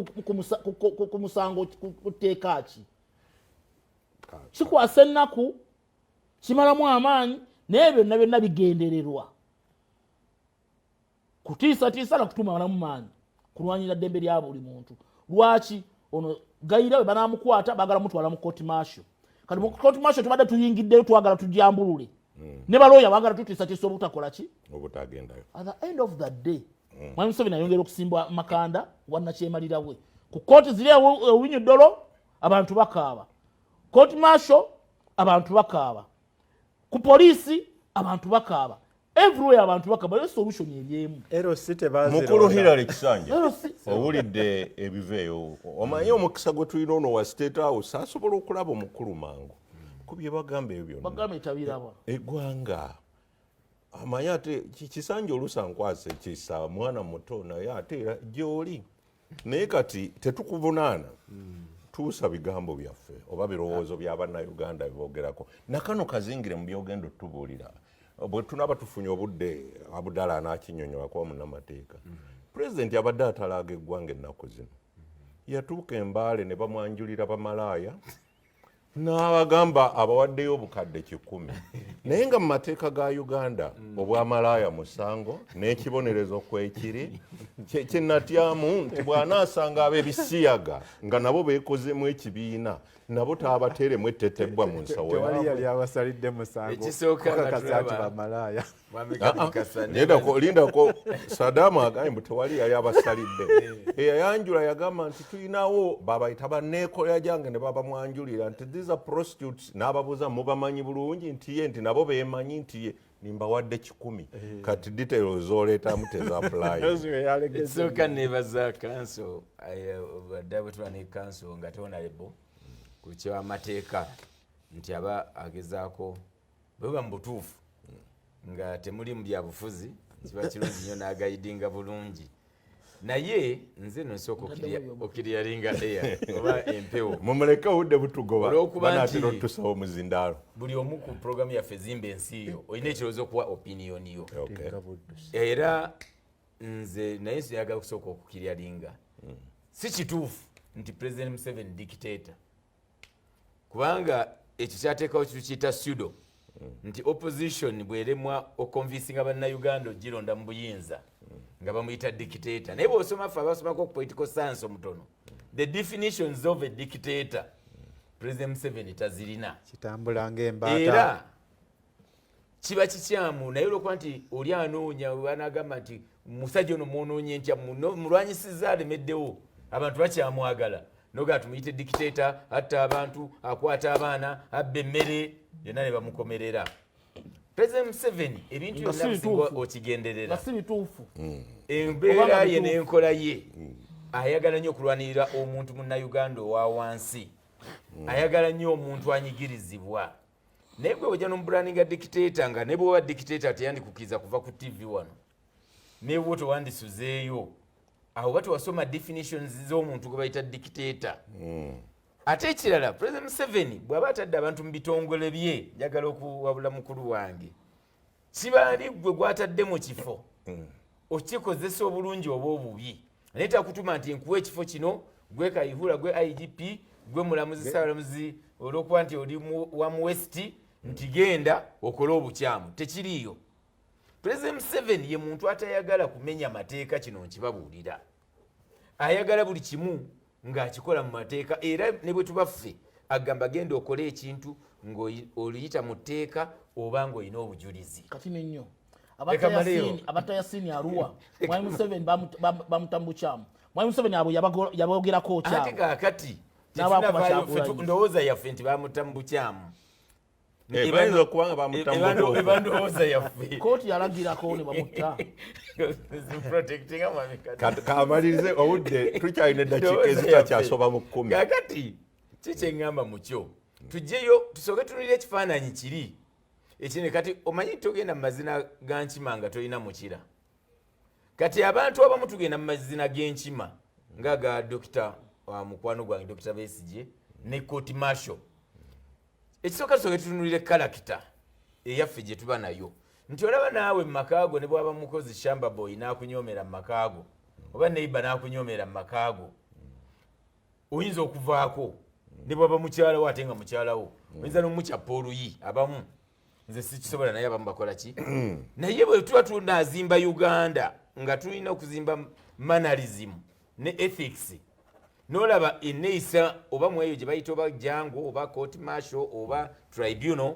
D: ku musango ku tteeka ki kikwasa ennaku kimalamu amaanyi naye byonna byonna bigendererwa kutiisatiisa na kutumalamu maanyi kulwanyira ddembe lya buli muntu lwaki ono gayira we banamukwata bagala mutwala mu court martial kati mu court martial tubadde tuyingiddeyo twagala tujambulule ne balooya bagala tutiisatiisa obutakola ki
A: obutagendayo
D: at the end of the day Mwami Museveni ayongera okusimbwa makanda wannakyemalira we ku kooti ziri ewinyu ddolo abantu bakaaba court martial abantu bakaaba ku poliisi abantu bakaaba everywhere abantu bakaaba naye solution eryemu
A: mukulu Hillary Kisanja owulidde ebiveeyo omanyi omukisa gwe tulina ono wa State House asobola okulaba omukulu mangu ku bye bagamba ebyo byonna
D: bagamba etabiraba
A: eggwanga amanyi ate Kisanja oluusa nkwasa ekisa mwana muto naye ate era gy'oli naye kati tetukuvunaana tuusa bigambo byaffe oba birowoozo bya bannayuganda biboogerako nakano kazingire mu byogendo tubuulira bwe tunaba tufunye obudde Abdallah n'akinyonyola kuba munnamateeka pulezidenti abadde atalaaga eggwanga ennaku zino yatuuka embaale ne bamwanjulira bamalaaya n'abagamba abawaddeyo obukadde 100 naye nga mu mateeka ga Uganda obwamalaaya musango n'ekibonerezo kwekiri kyenatyamu nti bw'anaasanga ab'ebisiyaga nga nabo beekozemu ekibiina nabo taabateeremu ettettebwa mu nsawo lindako Saddam agambye mbu tewali yali abasalidde eyayanjula yagamba nti tulinawo babayita banneekolera gyange ne babamwanjulira nti these are prostitutes n'ababuuza mubamanyi bulungi nti ye nti nabo beemanyi nti ye nimbawadde 10 kati details zoleetamu tezaapply.
C: Ekisooka neebaza council badde bwe ne council nga honorable ku kyamateeka nti aba agezaako bweba mu butuufu nga temuli mu byabufuzi kiba kirungi nnyo n'agayidinga bulungi naye nze nosooka okiryalinga air oba empewo
A: mumuleke obudde butugoba
C: olw'okuba
A: otusawo omuzindaalo
C: buli omu ku programu yaffe zimba ensi yo olina ekirowoozo okuwa opinion yo era nze naye siyagala kusooka okukiryalinga si kituufu nti President Museveni dictator kubanga ekyo kyateekawo kiyita pseudo nti opposition bweremwa okonvinsinga bannayuganda ogironda mu buyinza nga bamuyita dictator naye bw'osoma ffe abasomako ku political science omutono the definitions of a dictator President Museveni tazirina
B: kitambula ng'embaata
C: era kiba kikyamu naye olwokuba nti oli anoonya wanagamba nti musajja ono mwonoonye ntya mulwanyisiza alemeddewo abantu bakyamwagala noga tumuyite dictator atta abantu akwata abaana abba emmere yonna ne bamukomerera President Museveni ebintu byonna bisinga okigenderera
D: si bituufu
C: embeera ye n'enkola ye ayagala nnyo okulwanirira omuntu munnayuganda owa wansi ayagala nnyo omuntu anyigirizibwa naye gwe ojja n'omubulaninga dictator nga ne bw'oba dictator teyandikukiriza kuva ku TV wano ne bwo tewandisuzeeyo aho bati wasoma definitions z'omuntu gwe bayita dictator ate ekirala President Museveni bw'aba atadde abantu mu bitongole bye njagala okuwabula mukulu wange kibaali gwe gwatadde mu kifo okikozesa obulungi oba obubi naye takutuma nti nkuwa ekifo kino gwe Kayihura gwe IGP gwe mulamuzi Ssaabalamuzi olw'okuba nti oli wa mu West nti genda okole obukyamu tekiriiyo. President Museveni ye muntu atayagala kumenya mateeka kino nkibabuulira ayagala buli kimu ng'akikola mu mateeka era ne bwe tubaffe agamba genda okole ekintu ng'oliyita mu tteeka oba ng'olina obujulizi
D: kati nnyo abatayasini Arua Mwai Museveni bamutambukyamu Mwai Museveni abo yabogerako kyabo
C: ate kaakati ndowooza yaffe nti bamutambukyamu
A: bayinza okubanga
C: bamutambukyamu yaffe
D: kooti yalagirako ne bamutta
A: kamalirize obudde tukyalina eddakiika ezitakyasoba mu 10
C: kaakati kikyeŋŋamba mu kyo tujjeyo tusooke tunulire ekifaananyi kiri ekine kati omanyi togenda mu mazina ga nkima nga tolina mukira kati abantu abamu tugenda mu mazina g'enkima nga ga Dr. mukwano gwange Dr. Besigye ne Court Marshal ekisooka tusooke tunulire kalakita eyaffe gye tuba nayo nti olaba naawe mu makaago ne bwaba mukozi shamba boy n'akunyoomera mu makaago oba neiba n'akunyoomera mu makaago oyinza okuvaako ne bwaba mukyala wo ate nga mukyalawo oyinza n'omukyappa oluyi abamu nze sikisobola naye abamu bakola ki naye bwe tuba tunazimba Uganda nga tulina okuzimba mannerism ne ethics n'olaba enneeyisa oba mu eyo gye bayita oba jango oba court martial oba tribunal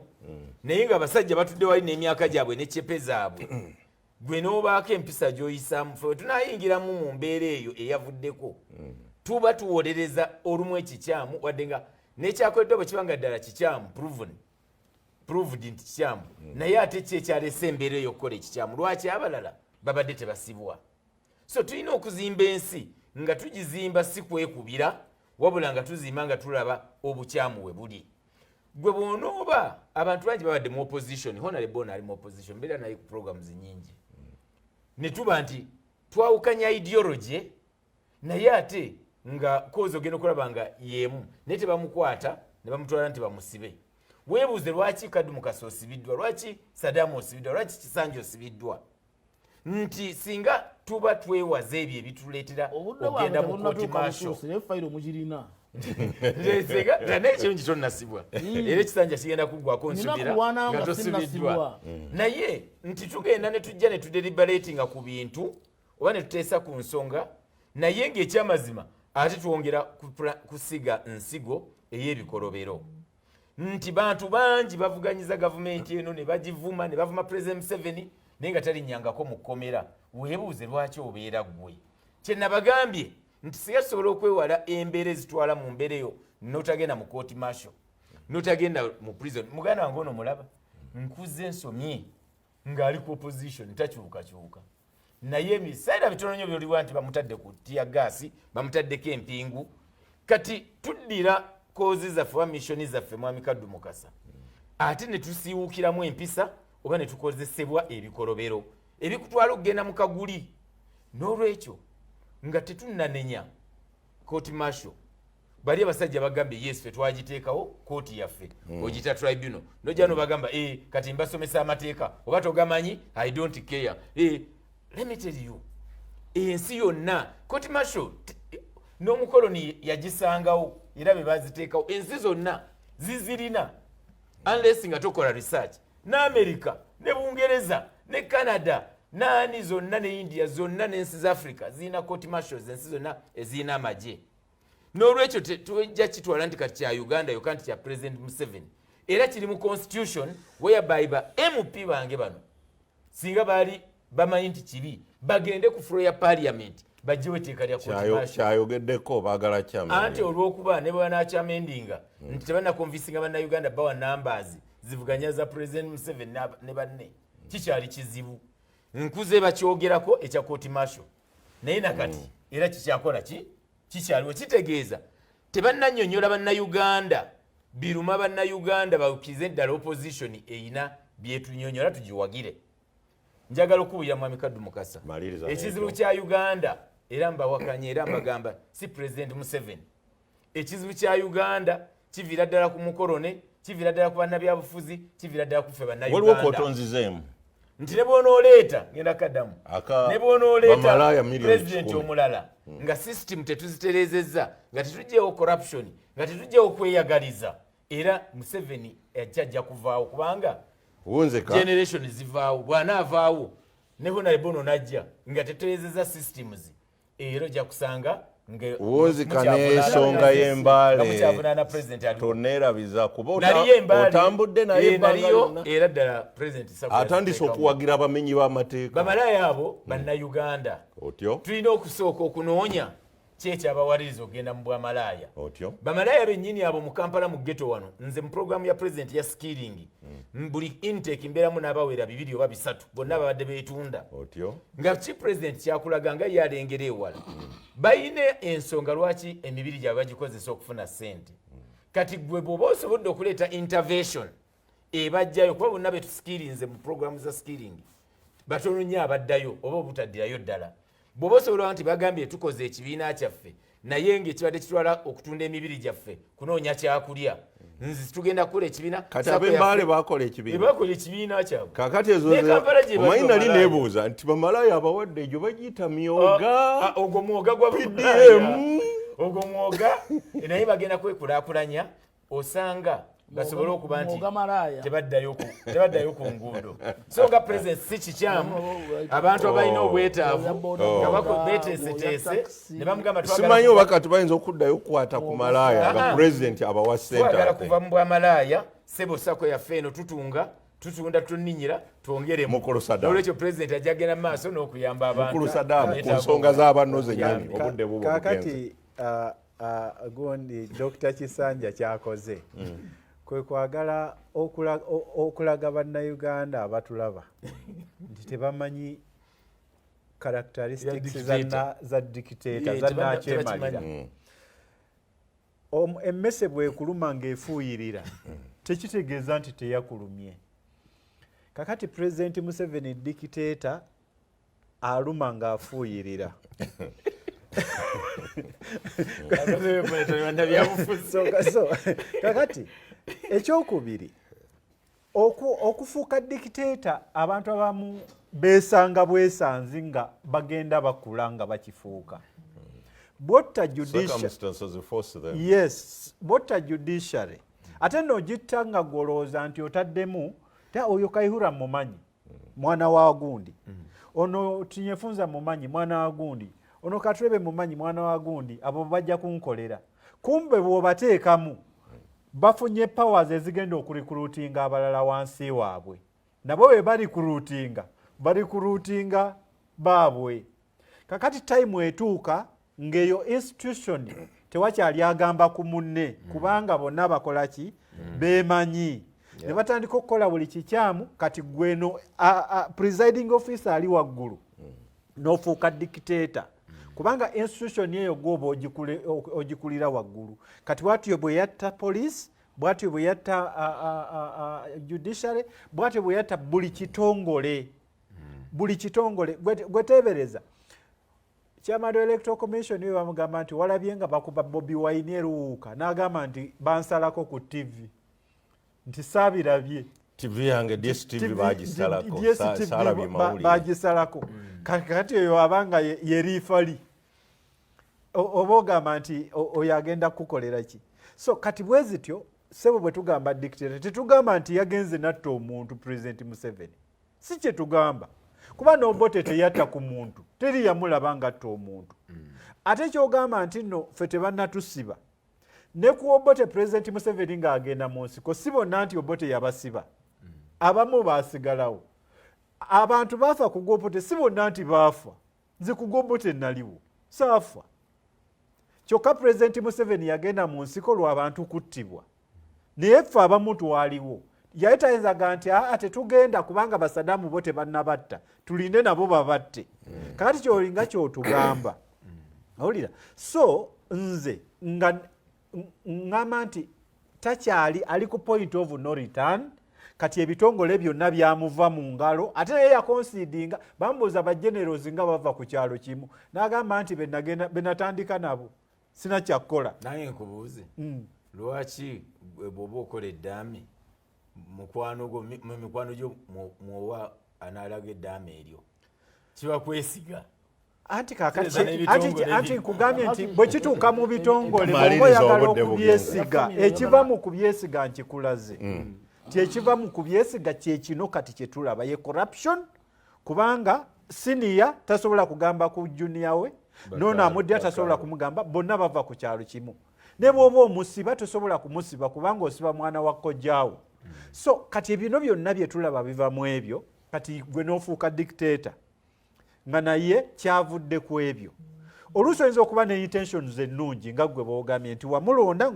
C: naye nga abasajja batudde wali n'emyaka gyabwe n'eccepe zaabwe gwe n'obaako empisa gy'oyisaamu fe tunayingiramu mu mbeera eyo eyavuddeko tuba tuwolereza olumu ekikyamu wadde nga n'ekyakoleddwa bwe kiba nga ddala kikyamu proved nti kikyamu naye ate ki ekyalesa embeera eyo okukola ekikyamu lwaki abalala babadde tebasibwa so tulina okuzimba ensi nga tugizimba si kwekubira wabula nga tuzimba nga tulaba obukyamu we buli gwe bw'onooba abantu bangi babadde mu opposition honorable ali mu opposition mbeera naye ku programs nyingi ne tuba nti twawukanya ideology naye ate nga kozi ogenda okulaba nga yeemu naye tebamukwata ne bamutwala nti bamusibe weebuuze lwaki Kaddu Mukasa osibiddwa lwaki Sadamu osibiddwa lwaki Kisanja osibiddwa nti singa tuba twewaza ebyo ebituleetera ogenda mu kooti maasho ekirungi tonnasibwa era ekisanja kigenda kuggwako nsubira nga tosibiddwa naye nti tugenda ne tujja ne tudeliberatinga ku bintu oba ne tuteesa ku nsonga naye ng'ekyamazima ate twongera kusiga nsigo ey'ebikolobero nti bantu bangi bavuganyiza gavumenti eno ne bagivuma ne bavuma President Museveni naye nga talinnyangako mu kkomera weebuuze lwaki obeera ggwe kye nabagambye nti singa tusobola okwewala embeera ezitwala mu mbeera eyo notagenda mu court martial notagenda mu prison muganda wange ono mulaba nkuze nsomye ng'ali ku opposition takyukakyuka naye ebiseera bitono nnyo byoliwa nti bamutadde ku tia gaasi bamutaddeko empingu kati tuddira kozi zaffe wa missoni zaffe mwami Kaddu Mukasa ate ne tusiiwukiramu empisa oba ne tukozesebwa ebikolobero ebikutwala okugenda mu kaguli n'olwekyo nga tetunnanenya court martial bali abasajja bagambye yes fe twagiteekawo kooti yaffe ogita tribunal nojja nobagamba kati mbasomesa amateeka oba togamanyi I don't care let me tell you ensi yonna court martial n'omukoloni yagisangawo era be baziteekawo ensi zonna zizirina unless nga tokola research n'Amerika ne Bungereza ne Canada naani zonna ne India zonna n'ensi za Africa zirina court martials ensi zonna ezirina amagye n'olwekyo tujja kitwala nti kati kya Uganda yoka nti kya President Museveni era kiri mu constitution whereby ba MP bange bano singa bali bamanyi nti kibi bagende ku floor ya parliament bajjewo etteeka lya
A: kyayogeddeko baagala kyame
C: anti olw'okuba ne banakyamendinga nti tebanakonvisinga bannayuganda bawa numbers zivuganya za President Museveni ne banne kikyali kizibu nkuze bakyogerako ekya court martial naye nakati era kikyakola kikyaliwo kitegeeza tebannannyonnyola bannayuganda biruma bannayuganda bakize ddala opposition eyina byetunyonnyola tugiwagire njagala okuwulira mwami Kaddu Mukasa ekizibu kya Uganda era mbawakanye era mbagamba si President Museveni ekizibu kya Uganda kiviira ddala ku mukolone kiviira ddala ku bannabyabufuzi kiviira ddala ku ffe bannayuganda
A: waliwo kotonzizeemu
C: nti ne bw'onooleeta ngenda kaddamu ne bw'onooleeta president omulala nga system tetuzitereezezza nga tetugyewo corruption nga tetugyewo kweyagaliza era Museveni ajja kuvaawo kubanga generation zivaawo bw'anaavaawo ne honorable ono najja nga tetereezezza systems era ojja kusanga
A: wonzika n'ensonga y'embaale toneerabiza kuba otambudde naye
C: naliyo era ddala president
A: atandise okuwagira abamenyi b'amateeka
C: bamalaya abo bannayuganda
A: otyo
C: tulina okusooka okunoonya kyekyabawaliriza okugenda mu bwamalaaya
A: otyo
C: bamalaaya bennyini abo mu Kampala mu ghetto wano nze mu programu ya president ya skilling buli intake mbeeramu n'abawera 2 oba 3 bonna babadde beetunda
A: otyo
C: nga ki president kyakulaga nga yalengera ewala bayina ensonga lwaki emibiri gyabwe bagikozesa okufuna ssente kati gwe bw'oba osobodde okuleeta intervention ebajjayo kuba bonna betusikirinze mu programu za skilling batono nnyo abaddayo oba obutaddirayo ddala bw'oba osobola nti bagambye tukoze ekibiina kyaffe naye ng'ekibadde kitwala okutunda emibiri gyaffe kunoonya kyakulya nzi tugenda kukola ekibiina
A: kati ab'embaale bakola ekibiina
C: bakola ekibiina kyabwe
A: kakati ezo omanyi nali neebuuza nti bamalaaya abawadde egyo bagiyita myoga
C: ogwo mwoga gwa PDM ogwo mwoga naye bagenda kwekulaakulanya osanga basobole okuba nti tebaddayo ku nguudo so nga president si kikyamu abantu abalina obwetaavu nga beteeseteese ne bamugamba
A: simanyi oba kati bayinza okuddayo okukwata ku malaaya nga president abawa ssente
C: twagala kuva mu bwamalaaya sebo sako yaffe eno tutunda tuninnyira twongeremu olwekyo president ajja genda mu maaso n'okuyamba abantu
A: mukulu Saddam ku nsonga z'abanno zennyini obudde bubo
B: kakati gundi Dr. Kisanja kyakoze kwe kwagala okulaga bannayuganda abatulaba nti tebamanyi characteristics za dictator za nakyemalira emmese bwekuluma ng'efuuyirira tekitegeeza nti teyakulumye kakati President Museveni dictator aluma ng'afuuyirira kakati ekyokubiri okufuuka dictator abantu abamu beesanga bwesanzi nga bagenda bakula nga bakifuuka botta judiciary ate n'ogitta nga golooza nti otaddemu oyo Kaihura mumanyi mwana wa gundi ono Tinyefunza mumanyi mwana wa gundi ono Katwebe mumanyi mwana wa gundi abo bajja kunkolera kumbe bw'obateekamu bafunye powers ezigenda okurikrutinga abalala wansi waabwe nabo bwe barikrutinga baabwe kakati time etuuka ng'eyo institution tewakyali agamba ku munne kubanga bonna bakola ki beemanyi ne batandika okukola buli kikyamu kati gweno presiding officer ali waggulu n'ofuuka dictator kubanga institution eyo gwoba ogikulira waggulu kati bwatyo bwe yatta police bwatyo bwe yatta judiciary bwatyo bwe yatta buli kitongole gweteebereza chairman wa electoral commission we bamugamba nti walabye nga bakuba Bobi Wine eruuka n'agamba nti bansalako ku TV nti saabirabye
A: TV yange DSTV bagisalako
B: bagisalako kati oyo abanga yerifali oba ogamba nti oyo agenda kukolera ki so kati bwe zityo sebo bwe tugamba dictator tetugamba nti yagenze natta omuntu President Museveni si kye tugamba kuba n'Obote teyatta ku muntu teri yamulaba ngatta omuntu ate kyogamba nti nno ffe tebannatusiba ne ku Obote President Museveni ng'agenda mu nsiko si bonna nti Obote yabasiba abamu baasigalawo abantu baafa ku Obote si bonna nti baafa nze ku Obote naliwo saafa kyokka President Museveni yagenda mu nsiko lw'abantu kuttibwa naye ffe abamu twaliwo yali tayinzaga nti tetugenda kubanga basadaamu bo tebannabatta tulinde nabo babatte kakati kyolinga kyotugamba owulira so nze nga ngamba nti takyali ali ku point of no return kati ebitongole byonna byamuva mu ngalo ate naye yakonsidinga bamubuuza bagenerozi nga bava ku kyalo kimu n'agamba nti benatandika nabo sina kyakkola
C: naye nkubuuze lwaki bw'oba okola eddaame mukwano gwo mu mikwano gyo mwowa anaalaga eddaame eryo kiba kwesiga
B: anti kakati nkugambye nti bwe kituuka mu bitongole bw'oba oyagala okubyesiga ekiva mu kubyesiga nkikulaze nti ekiva mu kubyesiga kyekino kati kyetulaba ye corruption kubanga siniya tasobola kugamba ku junior we nono amudya tasobola kumugamba bonna bava ku kyalo kimu ne bw'oba omusiba tosobola kumusiba kubanga osiba mwana wa kojjaawo so kati ebino byonna bye tulaba biva mu ebyo kati gwe n'ofuuka dictator nga naye kyavudde ku ebyo oluusi oyinza okuba ne intentions ennungi nga gwe bw'ogambye nti wamulonda